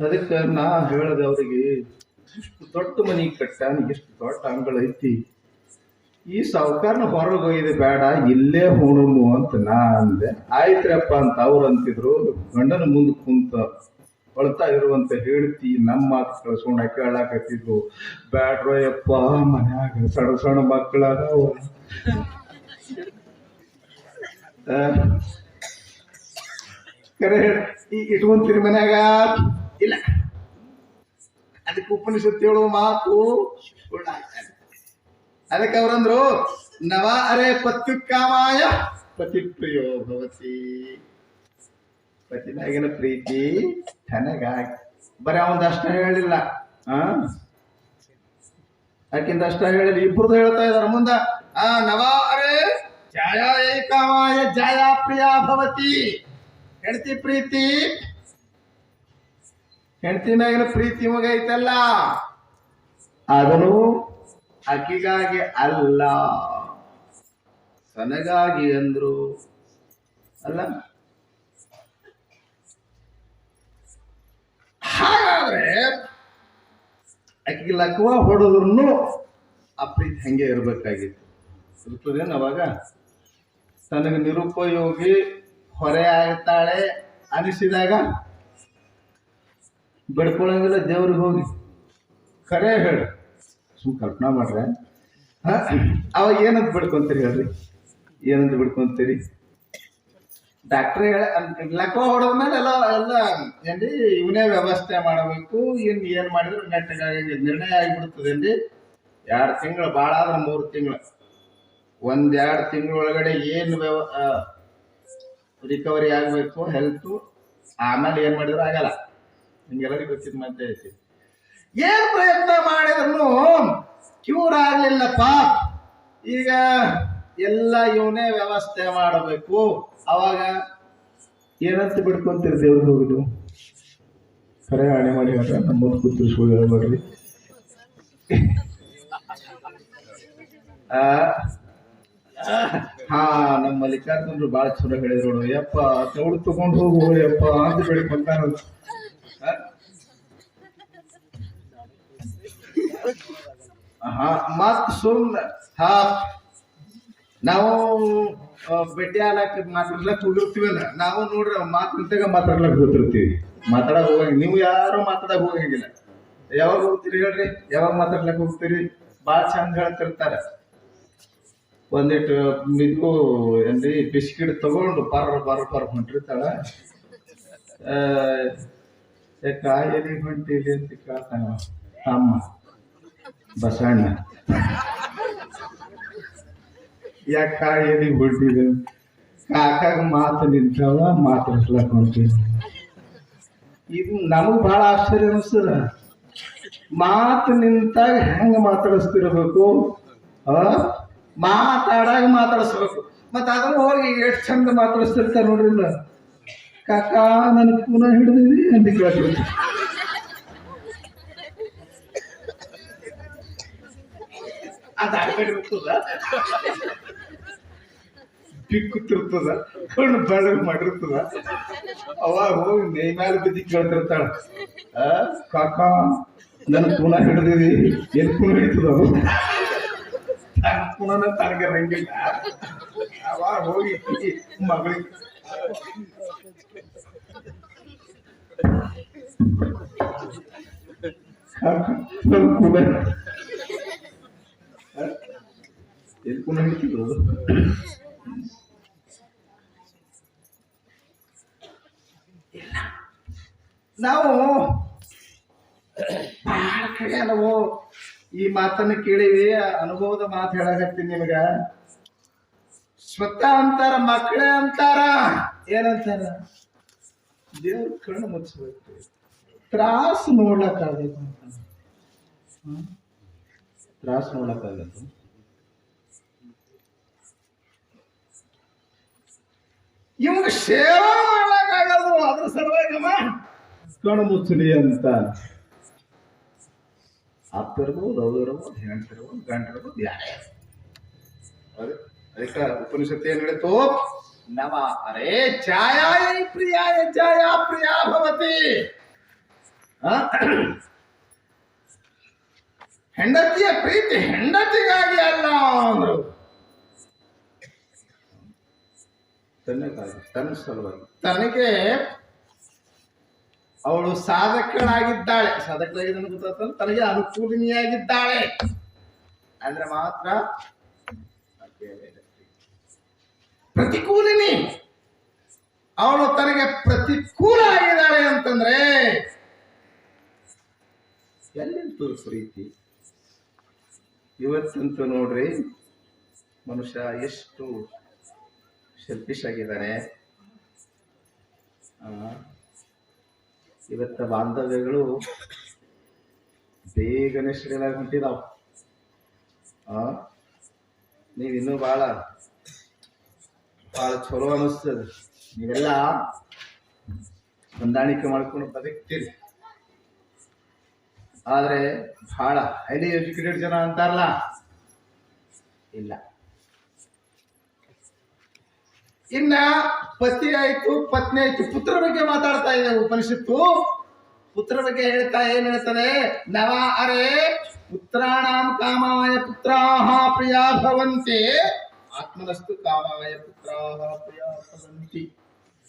ಅದಕ್ಕೆ ನಾ ಹೇಳದ ಅವ್ರಿಗೆ ಇಷ್ಟು ದೊಡ್ಡ ಮನಿ ಕಟ್ಟಾನ ಎಷ್ಟು ದೊಡ್ಡ ಅಂಗಳ ಐತಿ ಈ ಸಾವುಕಾರನ ಹೊರಗೆ ಒಯ್ದು ಬೇಡ ಇಲ್ಲೇ ಹುಣಮು ಅಂತ ನಾ ಅಂದೆ ಆಯ್ತ್ರಪ್ಪ ಅಂತ ಅವ್ರು ಅಂತಿದ್ರು ಗಂಡನ ಮುಂದೆ ಕುಂತ ಅಳ್ತಾ ಇರುವಂತ ಹೇಳ್ತಿ ನಮ್ಮ ಮಾತು ಕಳ್ಸ್ಕೊಂಡ್ ಕೇಳಾಕತ್ತಿದ್ರು ಬ್ಯಾಡ್ರೋ ಯಪ್ಪ ಮನ್ಯಾಗ ಸಣ್ಣ ಮಕ್ಕಳಾಗ ಕರೆ ಇಟ್ಕೊಂತೀರಿ ಮನ್ಯಾಗ ಇಲ್ಲ ಅದಕ್ಕೆ ಉಪನಿಷತ್ ಹೇಳುವ ಮಾತು ಅದಕ್ಕೆ ಅವ್ರಂದ್ರು ನವ ಅರೆ ಪತ್ಯು ಕಾಮಾಯ ಪತಿ ಪ್ರಿಯೋ ಭವತಿ ಪತಿನಾಗಿನ ಪ್ರೀತಿ ತನಗಾಗಿ ಬರೀ ಅವಂದಷ್ಟ ಹೇಳಿಲ್ಲ ಆಕಿಂದ ಅಷ್ಟ ಹೇಳಿಲ್ಲ ಇಬ್ರದ್ದು ಹೇಳ್ತಾ ಇದಾರ ಮುಂದ ನವ ಅರೆ ಛಾಯಾ ಏಕಾಮಾಯ ಛಾಯಾ ಪ್ರಿಯ ಭವತಿ ಹೆಂಡತಿ ಪ್ರೀತಿ ಹೆಂಡತಿ ಮ್ಯಾಗಿನ ಪ್ರೀತಿ ಮಗ ಐತಲ್ಲ ಅದನ್ನು ಆಕಿಗಾಗಿ ಅಲ್ಲ ತನಗಾಗಿ ಅಂದ್ರು ಅಲ್ಲ ಹಾಗಾದ್ರೆ ಆಕಿಗೆ ಲಕ್ವ ಹೊಡೆದ್ರು ಆ ಪ್ರೀತಿ ಹಂಗೆ ಇರ್ಬೇಕಾಗಿತ್ತು ಇರ್ತದೇನು ಅವಾಗ ತನಗೆ ನಿರುಪಯೋಗಿ ಹೊರೆ ಆಗ್ತಾಳೆ ಅನಿಸಿದಾಗ ಬೆಡ್ಕೊಳಂಗಿಲ್ಲ ದೇವ್ರಿಗೆ ಹೋಗಿ ಖರೆ ಹೇಳಿ ಸುಮ್ ಕಲ್ಪನಾ ಮಾಡ್ರೆ ಅವಾಗ ಏನಂತ ಬಿಡ್ಕೊಂತೀರಿ ಹೇಳ್ರಿ ಏನಂತ ಬಿಡ್ಕೊಂತೀರಿ ಡಾಕ್ಟ್ರ್ ಲಕ್ವ ಹೊಡೆದ್ಮೇಲೆ ಎಲ್ಲ ಏನ್ರಿ ಇವನೇ ವ್ಯವಸ್ಥೆ ಮಾಡಬೇಕು ಏನ್ ಮಾಡಿದ್ರು ನೆಟ್ಟಗಾಗಿ ನಿರ್ಣಯ ಆಗಿಬಿಡ್ತದೇನ್ರಿ 2 ತಿಂಗಳು ಭಾಳ ಆದ್ರೆ 3 ತಿಂಗಳು 1-2 ತಿಂಗಳ ಒಳಗಡೆ ಏನು ರಿಕವರಿ ಆಗಬೇಕು ಹೆಲ್ತ್ ಆಮೇಲೆ ಏನ್ ಮಾಡಿದ್ರು ಆಗಲ್ಲ ನಿಮ್ಗೆಲ್ಲರಿಗೂ ಗೊತ್ತಿದ್ ಮಾತೇ ಐತಿ ಏನ್ ಪ್ರಯತ್ನ ಮಾಡಿದ್ರು ಕ್ಯೂರ್ ಆಗ್ಲಿಲ್ಲಪ್ಪ ಈಗ ಎಲ್ಲ ಇವನೇ ವ್ಯವಸ್ಥೆ ಮಾಡಬೇಕು ಅವಾಗ ಏನಂತ ಬಿಡ್ಕೊಂತೀರಿ ದೇವ್ರಿಗೆ ಹೋಗಿ ನೀವು ಖರೆ ಹಣೆ ಮಾಡಿ ಹೇಳ್ರ ನಮ್ಮ ಕೂತ್ರಿಸ್ಬೋದು ಹೇಳ್ಬೇಡ್ರಿ ನಮ್ಮ ಮಲ್ಲಿಕಾರ್ಜುನರು ಬಾಳ ಚಲೋ ಹೇಳಿದ್ರು ನೋಡು ಯಪ್ಪ ತೌಡು ತಗೊಂಡು ಹೋಗು ಯಪ್ಪ ಅಂತ ಬೆಳಿಕೊಂತಾನ ಮತ್ ಸುಮ್ನೆ ನಾವು ಭೇಟಿ ಆಲಕ್ಕೆ ಮಾತಾಡ್ಲಕ್ ಹೋಗಿರ್ತೀವಲ್ಲ ನಾವು ನೋಡ್ರಿ ಮಾತು ನಿಂತಾಗ ಮಾತಾಡ್ಲಕ್ ಹೋಗಿರ್ತೀವಿ ಮಾತಾಡಕ್ ಹೋಗಂಗ ನೀವು ಯಾರು ಮಾತಾಡಕ್ ಹೋಗಂಗಿಲ್ಲ ಯಾವಾಗ ಹೋಗ್ತೀರಿ ಹೇಳ್ರಿ ಯಾವಾಗ ಮಾತಾಡ್ಲಕ್ ಹೋಗ್ತೀರಿ ಬಾಳ ಚಂದ ಹೇಳ್ತಿರ್ತಾರ ಒಂದಿಟ್ಟು ಮಿದು ಏನ್ರಿ ಬಿಸ್ಕಿಟ್ ತಗೊಂಡು ಪರ್ ಹೊಂಟಿರ್ತಾಳ ಕಾಯಿಲೆ ಹೊಂಟಿಲಿ ಅಂತ ಕೇಳ್ತಾನ ಅಮ್ಮ ಬಸಣ್ಣ ಯಾಕೆ ಕಾಯಿಲೆ ಹೊಂಟಿದೆ ಕಾಕಾಗ ಮಾತು ನಿಂತಾವ ಮಾತಾಡ್ಸ್ಲಕ್ ಹೊಂಟಿವಿ ಇದು ನಮಗ್ ಬಹಳ ಆಶ್ಚರ್ಯ ಅನಿಸ್ತದ ಮಾತು ನಿಂತಾಗ ಹೆಂಗ ಮಾತಾಡಿಸ್ತಿರ್ಬೇಕು ಮಾತಾಡಿಸ್ಬೇಕು ಮತ್ತ ಅದನ್ನು ಹೋಗಿ ಎಷ್ಟು ಚಂದ ಮಾತಾಡಿಸ್ತಿರ್ತಾರೆ ನೋಡ್ರಿಲ್ಲ ಕಾಕಾ ನನಗೆ ಪುನಃ ಹಿಡಿದಿದ್ರಿ ಅಂತ ಕೇಳ್ತೀವಿ ಅದ ಆ ಕಡೆ ಇರ್ತದ, ಪಿಕ್ಕುತ್ತಿರ್ತದ, ಕಣ್ಣು ಬೆಳಗ್ ಮಾಡಿರ್ತದ. ಅವಾಗ ಹೋಗಿ ನೈ ಮ್ಯಾಲ ಬಿದ್ದಿ ಕೇಳ್ತಿರ್ತಾಳ, ಕಾಕ ನನ್ ಪುನಃ ಹಿಡಿದಿರಿ, ಎಲ್ಲಿ ಪುನಃ ಹಿಡಿತದ ಅದು, ತನ್ನ ಪುನಃ ತನಗೆ ರಂಗಿಲ್ಲ. ಅವಾಗ ಹೋಗಿ ಮಗಳಿಗೆ ಎಲ್ಲಿ ಪುನಃ ಹಿಡಿತದ ಅದು. ನಾವು ಬಹಳ ಕಡೆ ನಾವು ಈ ಮಾತನ್ನ ಕೇಳಿವಿ, ಅನುಭವದ ಮಾತು ಹೇಳಕತ್ತೀನಿ ನಿಮಗ. ಸ್ವತಃ ಅಂತಾರ, ಮಕ್ಕಳೇ ಅಂತಾರ, ಏನಂತಾರ, ದೇವ್ರ ಕಣ್ಣು ಮುಚ್ಚಬೇಕು, ತ್ರಾಸು ನೋಡ್ಲಕ್ಕಾಗಬೇಕು ಅಂತ. ತ್ರಾಸು ನೋಡ್ಲಕ್ಕಾಗತ್ತು. ಇವಾಗ ಸೇವಾ ಮಾಡ್ಲಕ್ಕಾಗದು, ಅದ್ರ ಸಲುವಾಗಮ್ಮ ಕಣ್ಣು ಮುಚ್ಚಲಿ ಅಂತ. ಅಪ್ಪಿರ್ಬೋದು, ಅವ್ರು ಇರ್ಬೋದು, ಹೆಣ್ತಿರ್ಬೋದು, ಗಂಟಿರ್ಬೋದು, ಯಾರೇ. ಅದಕ್ಕೆ ಉಪನಿಷತ್ತು ಏನ್ ಹೇಳಿತು, ನವ ಅರೇ ಛಾಯಾಯ ಪ್ರಿಯಾಯ ಛಾಯಾ ಪ್ರಿಯಾ ಭವತಿ. ಹೆಂಡತಿಯ ಪ್ರೀತಿ ಹೆಂಡತಿಗಾಗಿ ಅಲ್ಲ ಅಂದ್ರು, ತನ್ನಗಾಗಿ, ತನ್ನ ಸಲುವಾಗಿ. ತನಗೆ ಅವಳು ಸಾಧಕಳಾಗಿದ್ದಾಳೆ, ಸಾಧಕಳಾಗಿದ್ದಾಳೆ ಗೊತ್ತಾಗ್ತದೆ, ತನಗೆ ಅನುಕೂಲಿನಿಯಾಗಿದ್ದಾಳೆ ಅಂದ್ರೆ ಮಾತ್ರ. ಪ್ರತಿಕೂಲಿನಿ ಅವಳು ತನಗೆ ಪ್ರತಿಕೂಲ ಆಗಿದ್ದಾಳೆ ಅಂತಂದ್ರೆ ಎಲ್ಲಿಂತು ಪ್ರೀತಿ? ಇವತ್ತಂತೂ ನೋಡ್ರಿ, ಮನುಷ್ಯ ಎಷ್ಟು ಸೆಲ್ಫಿಶ್ ಆಗಿದ್ದಾನೆ. ಇವತ್ತ ಬಾಂಧವ್ಯಗಳು ಬೇಗನೆ ಶ್ರೀಲಾಗಿ ಹೊಂಟಿದಾವ. ನೀವಿನ್ನೂ ಬಹಳ ಚಲೋ ಅನಿಸ್ತದ, ನೀವೆಲ್ಲ ಹೊಂದಾಣಿಕೆ ಮಾಡ್ಕೊಂಡು ಬದುಕ್ತೀರಿ. ಆದ್ರೆ ಬಹಳ ಹೈಲಿ ಎಜುಕೇಟೆಡ್ ಜನ ಅಂತಾರಲ್ಲ, ಇಲ್ಲ. ಇನ್ನ ಪತಿ ಆಯ್ತು, ಪತ್ನಿ ಆಯ್ತು, ಪುತ್ರ ಬಗ್ಗೆ ಮಾತಾಡ್ತಾ ಇದೆ ಉಪನಿಷತ್ತು. ಪುತ್ರ ಬಗ್ಗೆ ಏನ್ ಹೇಳ್ತಾನೆ, ನವ ಅರೆ ಪುತ್ರಾಣಾಂ ಕಾಮಾಯ ಪುತ್ರಾಹ ಪ್ರಿಯಾ ಭವಂತಿ, ಆತ್ಮನಸ್ತು ಕಾಮಾಯ ಪುತ್ರಾಹ ಪ್ರಿಯಾ ಭವಂತಿ.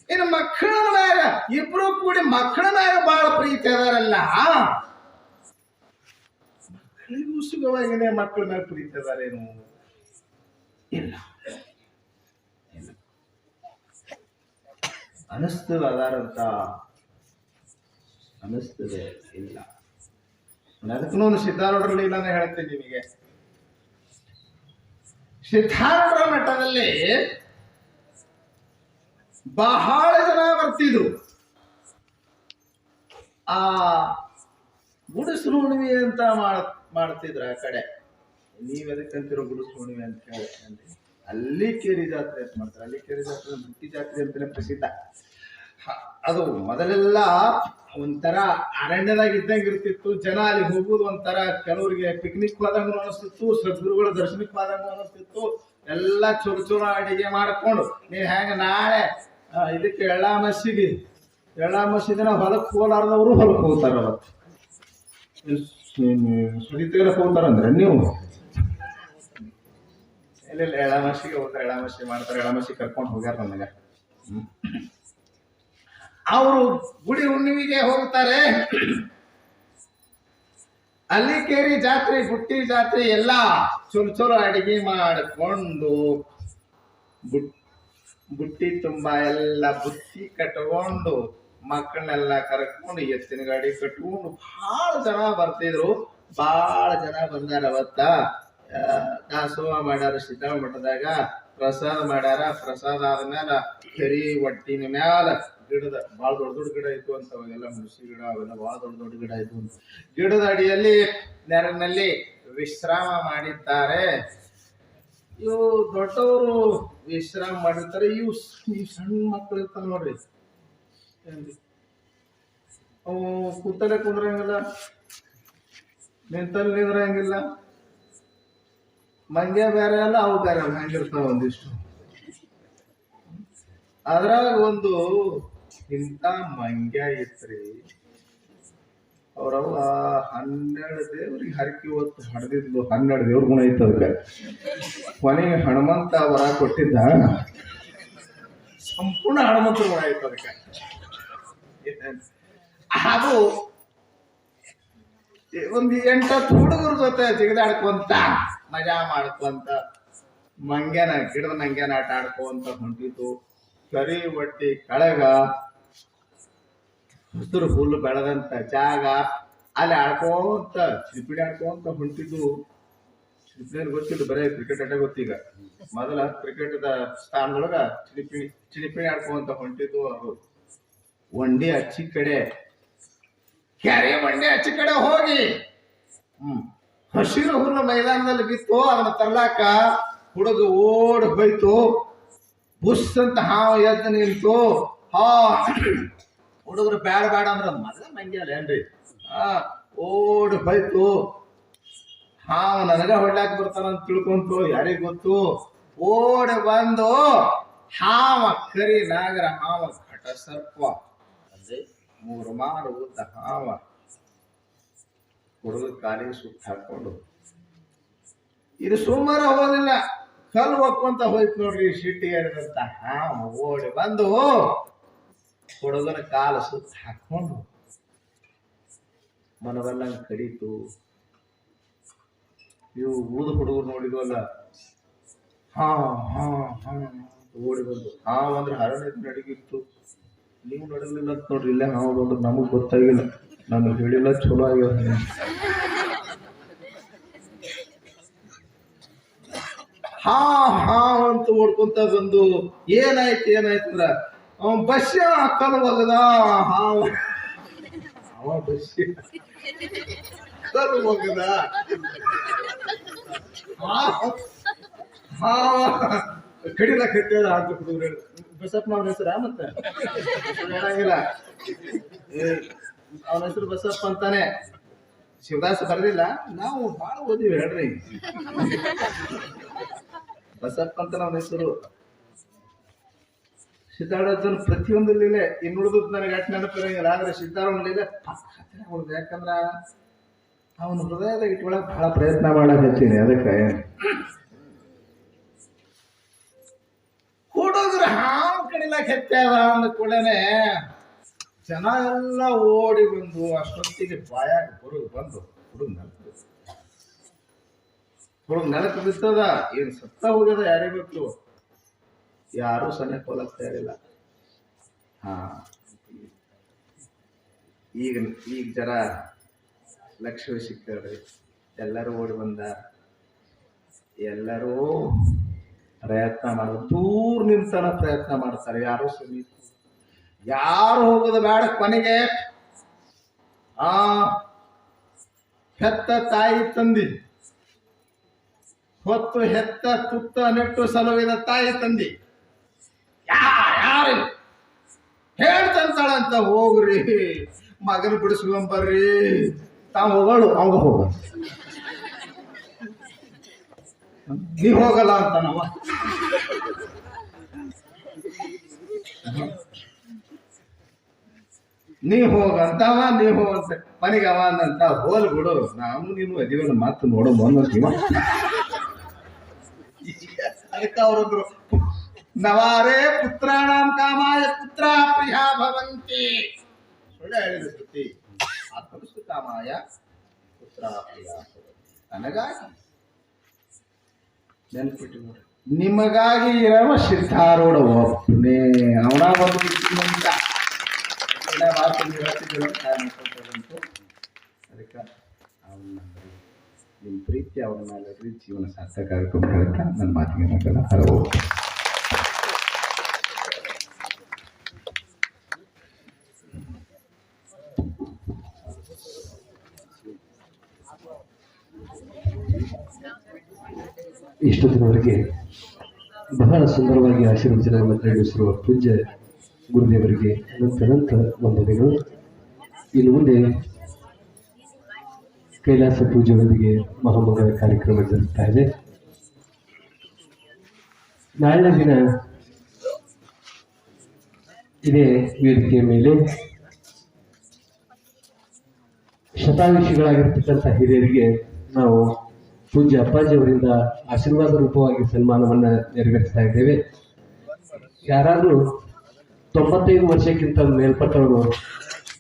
ಇನ್ನು ಮಕ್ಕಳ ಮ್ಯಾಗ ಇಬ್ರು ಕೂಡಿ ಮಕ್ಕಳ ಮ್ಯಾಗ ಬಹಳ ಪ್ರೀತಿ ಅದಾರಲ್ಲ, ಮಕ್ಕಳಿಗೂ ಸುಖವಾಗಿನೇ ಮಕ್ಕಳ ಮ್ಯಾಗ ಪ್ರೀತಿ ಅದಾರೇನು? ಇಲ್ಲ. ಅನಿಸ್ತದ ಅದಾರಂತ ಅನಿಸ್ತದೆ, ಇಲ್ಲ. ಅದಕ್ಕೂ ಒಂದು ಸಿದ್ಧಾರೂಢರಲ್ಲಿ ಇಲ್ಲಾಂದ್ರೆ ಹೇಳ್ತೇನೆ ನಿಮಗೆ. ಸಿದ್ಧಾರೂಢರ ಮಠದಲ್ಲಿ ಬಹಳ ಜನ ಬರ್ತಿದ್ರು. ಆ ಗುಡಿಸಲು ಹುಣ್ಣಿಮೆ ಅಂತ ಮಾಡ್ತಿದ್ರ ಆ ಕಡೆ. ನೀವ್ ಎದಕ್ಕಂತಿರೋ ಗುಡಿಸಲು ಹುಣ್ಣಿಮೆ ಅಂತ ಹೇಳಿ, ಅಲ್ಲಿ ಕೇರಿ ಜಾತ್ರೆ ಅಂತ ಮಾಡ್ತಾರೆ. ಅಲ್ಲಿ ಕೇರಿ ಜಾತ್ರೆ ಬುಟ್ಟಿ ಜಾತ್ರೆ ಅಂತಾನೆ ಪ್ರಸಿದ್ಧ. ಅದು ಮೊದಲೆಲ್ಲ ಒಂಥರ ಅರಣ್ಯದಾಗ ಇದ್ದಂಗೆ ಇರ್ತಿತ್ತು. ಜನ ಅಲ್ಲಿ ಹೋಗುದು ಒಂಥರ, ಕೆಲವರಿಗೆ ಪಿಕ್ನಿಕ್ ಹೋದಂಗೂ ಅನಿಸ್ತಿತ್ತು, ಸದ್ಗುರುಗಳ ದರ್ಶನಕ್ಕೆ ಹೋದಂಗೂ ಅನಿಸ್ತಿತ್ತು. ಎಲ್ಲ ಚೂರು ಚೂರು ಅಡಿಗೆ ಮಾಡ್ಕೊಂಡು, ನೀವು ಹೆಂಗ ನಾಳೆ ಇದಕ್ಕೆ ಎಳ್ಳ ಮಸೀದಿನ ಹೊಲಕ್ಕೆ ಹೋಲಾರ್ದವರು ಹೊಲಕ್ಕೆ ಹೋಗ್ತಾರ. ಅವತ್ತು ಸುಡಿ ತೆಗಲಕ್ಕೆ ಹೋಗ್ತಾರಂದ್ರೆ ನೀವು ಎಲ್ಲೆಲ್ಲ ಎಳಮಸಿಗೆ ಹೋಗ್ತಾರೆ, ಎಳಮಸಿ ಮಾಡ್ತಾರೆ. ಎಳಮಸಿ ಕರ್ಕೊಂಡು ಹೋಗ್ಯಾರ ನನಗೆ. ಅವರು ಗುಡಿ ಹುಣ್ಣಿಮೆಗೆ ಹೋಗ್ತಾರೆ. ಅಲ್ಲಿ ಕೇರಿ ಜಾತ್ರೆ, ಬುಟ್ಟಿ ಜಾತ್ರೆ ಎಲ್ಲ ಚಲೋ ಅಡಿಗೆ ಮಾಡಿಕೊಂಡು, ಬುಟ್ಟಿ ತುಂಬಾ ಎಲ್ಲ ಬುತ್ತಿ ಕಟ್ಕೊಂಡು, ಮಕ್ಕಳನ್ನೆಲ್ಲ ಕರ್ಕೊಂಡು, ಎತ್ತಿನ ಗಾಡಿ ಕಟ್ಕೊಂಡು ಬಹಳ ಜನ ಬರ್ತಿದ್ರು. ಬಹಳ ಜನ ಬಂದಾರ. ಅವತ್ತ ದಾಸೋಹ ಮಾಡ್ಯಾರ ಸಿದ್ಧಾಳ ಮಠದಾಗ, ಪ್ರಸಾದ ಮಾಡ್ಯಾರ. ಪ್ರಸಾದ ಆದ್ಮೇಲೆ ಕೆರಿ ಒಟ್ಟಿನ ಮ್ಯಾಲ ಗಿಡದ ಬಹಳ ದೊಡ್ಡ ಗಿಡ ಇತ್ತು ಅಂತ, ಅವೆಲ್ಲ ಮುಸಿ ಗಿಡ, ಅವೆಲ್ಲ ಬಹಳ ದೊಡ್ಡ ಗಿಡ ಇತ್ತು ಅಂತ, ಗಿಡದ ಅಡಿಯಲ್ಲಿ ನೆರಳಿನಲ್ಲಿ ವಿಶ್ರಾಮ ಮಾಡಿದ್ದಾರೆ. ಇವು ದೊಡ್ಡವರು ವಿಶ್ರಾಮ ಮಾಡಿರ್ತಾರೆ. ಇವು ಸಣ್ಣ ಮಕ್ಕಳು ಇರ್ತಾರ ನೋಡ್ರಿ, ಅವು ಕೂತಲ್ಲೇ ಕುಂದ್ರಂಗಿಲ್ಲ, ನಿಂತಲ್ಲಿ ನಿಂದ್ರಂಗಿಲ್ಲ, ಮಂಗ್ಯ ಬೇರೆ ಅಲ್ಲ, ಅವು ಬೇರೆ ಅಲ್ಲ, ಹಂಗಿರ್ತಾವ ಒಂದಿಷ್ಟು. ಅದ್ರಾಗ ಒಂದು ಇಂಥ ಮಂಗ್ಯ ಇತ್ರಿ. ಅವ್ರವ್ವ 12 ದೇವ್ರಿಗೆ ಹರಕಿ ಹೊತ್ತು ಹಡ್ದಿದ್ಲು. 12 ದೇವ್ರ ಗುಣ ಇತ್ತು ಅದಕ್ಕೆ. ಕೊನೆಗೆ ಹನುಮಂತ ವರ ಕೊಟ್ಟಿದ್ದ, ಸಂಪೂರ್ಣ ಹನುಮಂತರ ಗುಣ ಇತ್ತು ಅದಕ್ಕೆ. ಅದು ಒಂದು 8-10 ಹುಡುಗರ ಜೊತೆ ಜಿಗಿದಾಡ್ಕೊಂತ ಮಜಾ ಮಾಡ್ಕೊಂತ ಗಿಡದ ಮಂಗ್ಯನ ಆಟ ಆಡ್ಕೊಂತ ಹೊಂಟಿತು. ಕರಿ ಒಟ್ಟಿ ಕಳಗ ಹಸಿರು ಹುಲ್ಲು ಬೆಳೆದಂತ ಜಾಗ, ಅಲ್ಲಿ ಆಡ್ಕೊಂತ ಚಿಲಿಪಿಡಿ ಆಡ್ಕೊಂತ ಹೊಂಟಿದ್ದು. ಚಿಲಿಪಿಡಿ ಗೊತ್ತಿಲ್ಲ, ಬರೇ ಕ್ರಿಕೆಟ್ ಆಟ ಗೊತ್ತೀಗ. ಮೊದಲ ಕ್ರಿಕೆಟ್ದ ಸ್ಥಾನದೊಳಗ ಚಿಲಿಪಿಡಿ ಆಡ್ಕೊಂತ ಹೊಂಟಿದ್ದು. ಅದು ಒಂಡಿ ಅಚ್ಚಿ ಕಡೆ, ಕ್ಯಾರೆ ಬಂಡೆ ಅಚ್ಚಿ ಕಡೆ ಹೋಗಿ ಹಸಿರು ಹುಲ್ಲು ಮೈದಾನದಲ್ಲಿ ಬಿತ್ತು. ಅದನ್ನ ತರ್ಲಾಕ ಹುಡುಗ ಓಡ್ ಹೋಯ್ತು. ಬುಸ್ ಅಂತ ಹಾವು ಎದ್ದು ನಿಂತು. ಹುಡುಗರು ಬೇಡ ಅಂದ್ರ ಮೊದಲ ಮಂಗ್ಯ ಅಲ್ಲ ಏನ್ರಿ. ಓಡ್ ಹೋಯ್ತು. ಹಾವು ನನಗ ಹೊಡ್ಲಾಕ್ ಬರ್ತಾನಂತ ತಿಳ್ಕೊಂತು, ಯಾರಿಗ್ ಗೊತ್ತು. ಓಡ್ ಬಂದು ಹಾವ, ಕರಿ ನಾಗರ ಹಾವ, ಘಟ ಸರ್ಪ ಅಂದ್ರೆ 3 ಮಾರು ಉದ್ದ ಹಾವ ಹುಡುಗ ಕಾಲಿಗೆ ಸುತ್ತ ಹಾಕೊಂಡು. ಇದು ಸುಮಾರ ಹೋಗೋದಿಲ್ಲ, ಕಲ್ಲು ಹೊಕ್ಕೊಂತ ಹೋಯ್ತು ನೋಡ್ರಿ. ಶಿಟ್ಟಿ ಹೇಳಿದಂತ ಹಾವ ಓಡಿ ಬಂದು ಹುಡುಗನ ಕಾಲ ಸುತ್ತ ಹಾಕೊಂಡು ಮನವಲ್ಲಂಗ ಕಡಿತು. ಇವು ಊದ ಹುಡುಗರು ನೋಡಿದ್ವಲ್ಲ, ಓಡಿ ಬಂದು ಹಾವು ಅಂದ್ರೆ ಹರಣ ನಡಗಿತ್ತು. ನೀವು ನಡಗಲಿಲ್ಲ ಅಂತ ನೋಡ್ರಿ. ಇಲ್ಲೇ ಹಾವು ಬಂದು ನಮಗ್ ಗೊತ್ತಾಗಿಲ್ಲ, ನಾನು ಹೇಳಿಲ್ಲ, ಚಲೋ ಆಗ್ಯಾವ. ಅಂತ ಓಡ್ಕೊಂತ ಬಂದು ಏನಾಯ್ತು ಅಂದ್ರ ಬಸ್ಯ ಕಲ್ಲು ಒಗದ. ಅವ ಬಸ್ಯ ಕಲ್ಲು ಒಗದ. ಕಡಿಲಕ್ ಹತ್ತದ ಅಂತ ಹುಡುಗರು. ಬಸಪ್ಪ ಅವನ ಹೆಸರ ಮತ್ತೆ ಹೇಳಂಗಿಲ್ಲ. ಅವನ ಹೆಸರು ಬಸಪ್ಪ ಅಂತಾನೆ. ಶಿವದಾಸ ಬರ್ದಿಲ್ಲ, ನಾವು ಬಹಳ ಓದಿವಿ ಹೇಳ್ರಿ. ಬಸಪ್ಪ ಅಂತ ಅವನ ಹೆಸರು. ಸಿದ್ಧಾರ್ಥ ಪ್ರತಿಯೊಂದು ಲೀಲೆ ಇನ್ನುಳಿದ್ ನನಗೆ ಅಟ್ ನೆನಪಿರಂಗಿಲ್ಲ. ಆದ್ರೆ ಸಿದ್ಧಾರ್ಥ ಲೀಲೆ ಉಳಿದು. ಯಾಕಂದ್ರ ಅವನ ಹೃದಯದ ಇಟ್ಕೊಳಕ್ ಬಹಳ ಪ್ರಯತ್ನ ಮಾಡಕ್ ಹಚ್ತೀನಿ. ಅದಕ್ಕೆ ಹುಡುಗರು ಹಾವು ಕಡಿಲಕ್ ಹೆಚ್ಚಾದ ಅಂದ ಕೂಡನೆ ಜನ ಎಲ್ಲ ಓಡಿ ಬಂದು ಅಷ್ಟೊತ್ತಿಗೆ ಬಾಯಾಗ ಹೊರಗೆ ಬಂದು ಹುಡುಗ ನೆಲಕ್ಕೆ ಬಿತ್ತದ. ಏನ್ ಸತ್ತ ಹೋಗ್ಯದ ಯಾರೇ ಗೊತ್ತು. ಯಾರು ಸನ್ನೆ ಹೋಲಕ್ ತಯಾರಿಲ್ಲ. ಈಗ ಜರ ಲಕ್ಷ್ಯ ಸಿಕ್ತಾರ್ರಿ. ಎಲ್ಲರೂ ಓಡಿ ಬಂದ. ಎಲ್ಲರೂ ಪ್ರಯತ್ನ ಮಾಡೋದು, ದೂರ ನಿಂತನ ಪ್ರಯತ್ನ ಮಾಡ್ತಾರೆ. ಯಾರು ಸಮೀಪ, ಯಾರು ಹೋಗೋದು ಬೇಡ. ಕೊನೆಗೆ ಹೆತ್ತ ತಾಯಿ ತಂದಿ, ಹೊತ್ತು ಹೆತ್ತ ತುತ್ತ ನೆಟ್ಟು ಸಲುವಿದ ತಾಯಿ ತಂದಿ ಯಾರು ಹೇಳ್ತಂತಾಳಂತ, ಹೋಗ್ರಿ ಮಗನ ಬಿಡಿಸ್ಕೊಂಬರ್ರಿ. ತಾವು ಹೋಗೋಳು, ಅವಾಗ ಹೋಗ, ನೀ ಹೋಗಲ್ಲ ಅಂತ ನಾವ. ನೀ ಹೋಗಂತವ, ನೀ ಹೋಗಂತ ಮನೆಗೆ ಅವ ಅಂದಂತ. ಹೋಲ್ ಬಿಡು, ನಾವು ನೀನು ಅದಿವಲ್ಲ ಮಾತು ನೋಡೋ ಬಂದಿವ. ಅದಕ್ಕೆ ಅವರೊಬ್ರು ನವಾರೇ ಪುತ್ರಾಣಾಂ ಕಾಮಾಯ ಪುತ್ರ ಪ್ರಿಯ ಭವಂತಿ. ಸುಳ್ಳು ಹೇಳಿದ ಸುದ್ದಿ. ಆತ್ಮಸ್ತು ಕಾಮಾಯ ಪುತ್ರ ಪ್ರಿಯ. ನನಗಾಗಿ ನೆನ್ಪಿಟ್ಟು ನೋಡಿ, ನಿಮಗಾಗಿ ಇರವ ಸಿದ್ಧಾರೂಢ ಒಬ್ಬನೇ. ಅವನ ಒಂದು ಅಂತ ಅದಕ್ಕೆ ಅವನ ನಿಮ್ಮ ಪ್ರೀತಿ ಅವನ ಮೇಲೆ ಜೀವನ ಸಾರ್ಥಕ ಆಗಬೇಕು ಹೇಳ್ತಾ ನನ್ನ ಮಾತಿಗೆ ಮಕ್ಕಳ ಹಲವು. ಇಷ್ಟು ದಿನವರೆಗೆ ಬಹಳ ಸುಂದರವಾಗಿ ಆಶೀರ್ವಚನವನ್ನು ನೀಡಿಸಿರುವ ಪೂಜ್ಯ ಗುರುದೇವರಿಗೆ ಅನಂತ ವಂದನೆಗಳು. ಇನ್ನು ಮುಂದೆ ಕೈಲಾಸ ಪೂಜೆಯೊಂದಿಗೆ ಮಹಾಮಂಗಳ ಕಾರ್ಯಕ್ರಮ ಜರುಗುತ್ತಾ ಇದೆ. ನಾಳಿನ ದಿನ ಇದೇ ವೇದಿಕೆಯ ಮೇಲೆ ಶತಾಯುಷಿಗಳಾಗಿರ್ತಕ್ಕಂಥ ಹಿರಿಯರಿಗೆ ನಾವು ಪೂಜ್ಯ ಅಪ್ಪಾಜಿಯವರಿಂದ ಆಶೀರ್ವಾದ ರೂಪವಾಗಿ ಸನ್ಮಾನವನ್ನು ನೆರವೇರಿಸ್ತಾ ಇದ್ದೇವೆ. ಯಾರಾದರೂ 95 ವರ್ಷಕ್ಕಿಂತ ಮೇಲ್ಪಟ್ಟವರು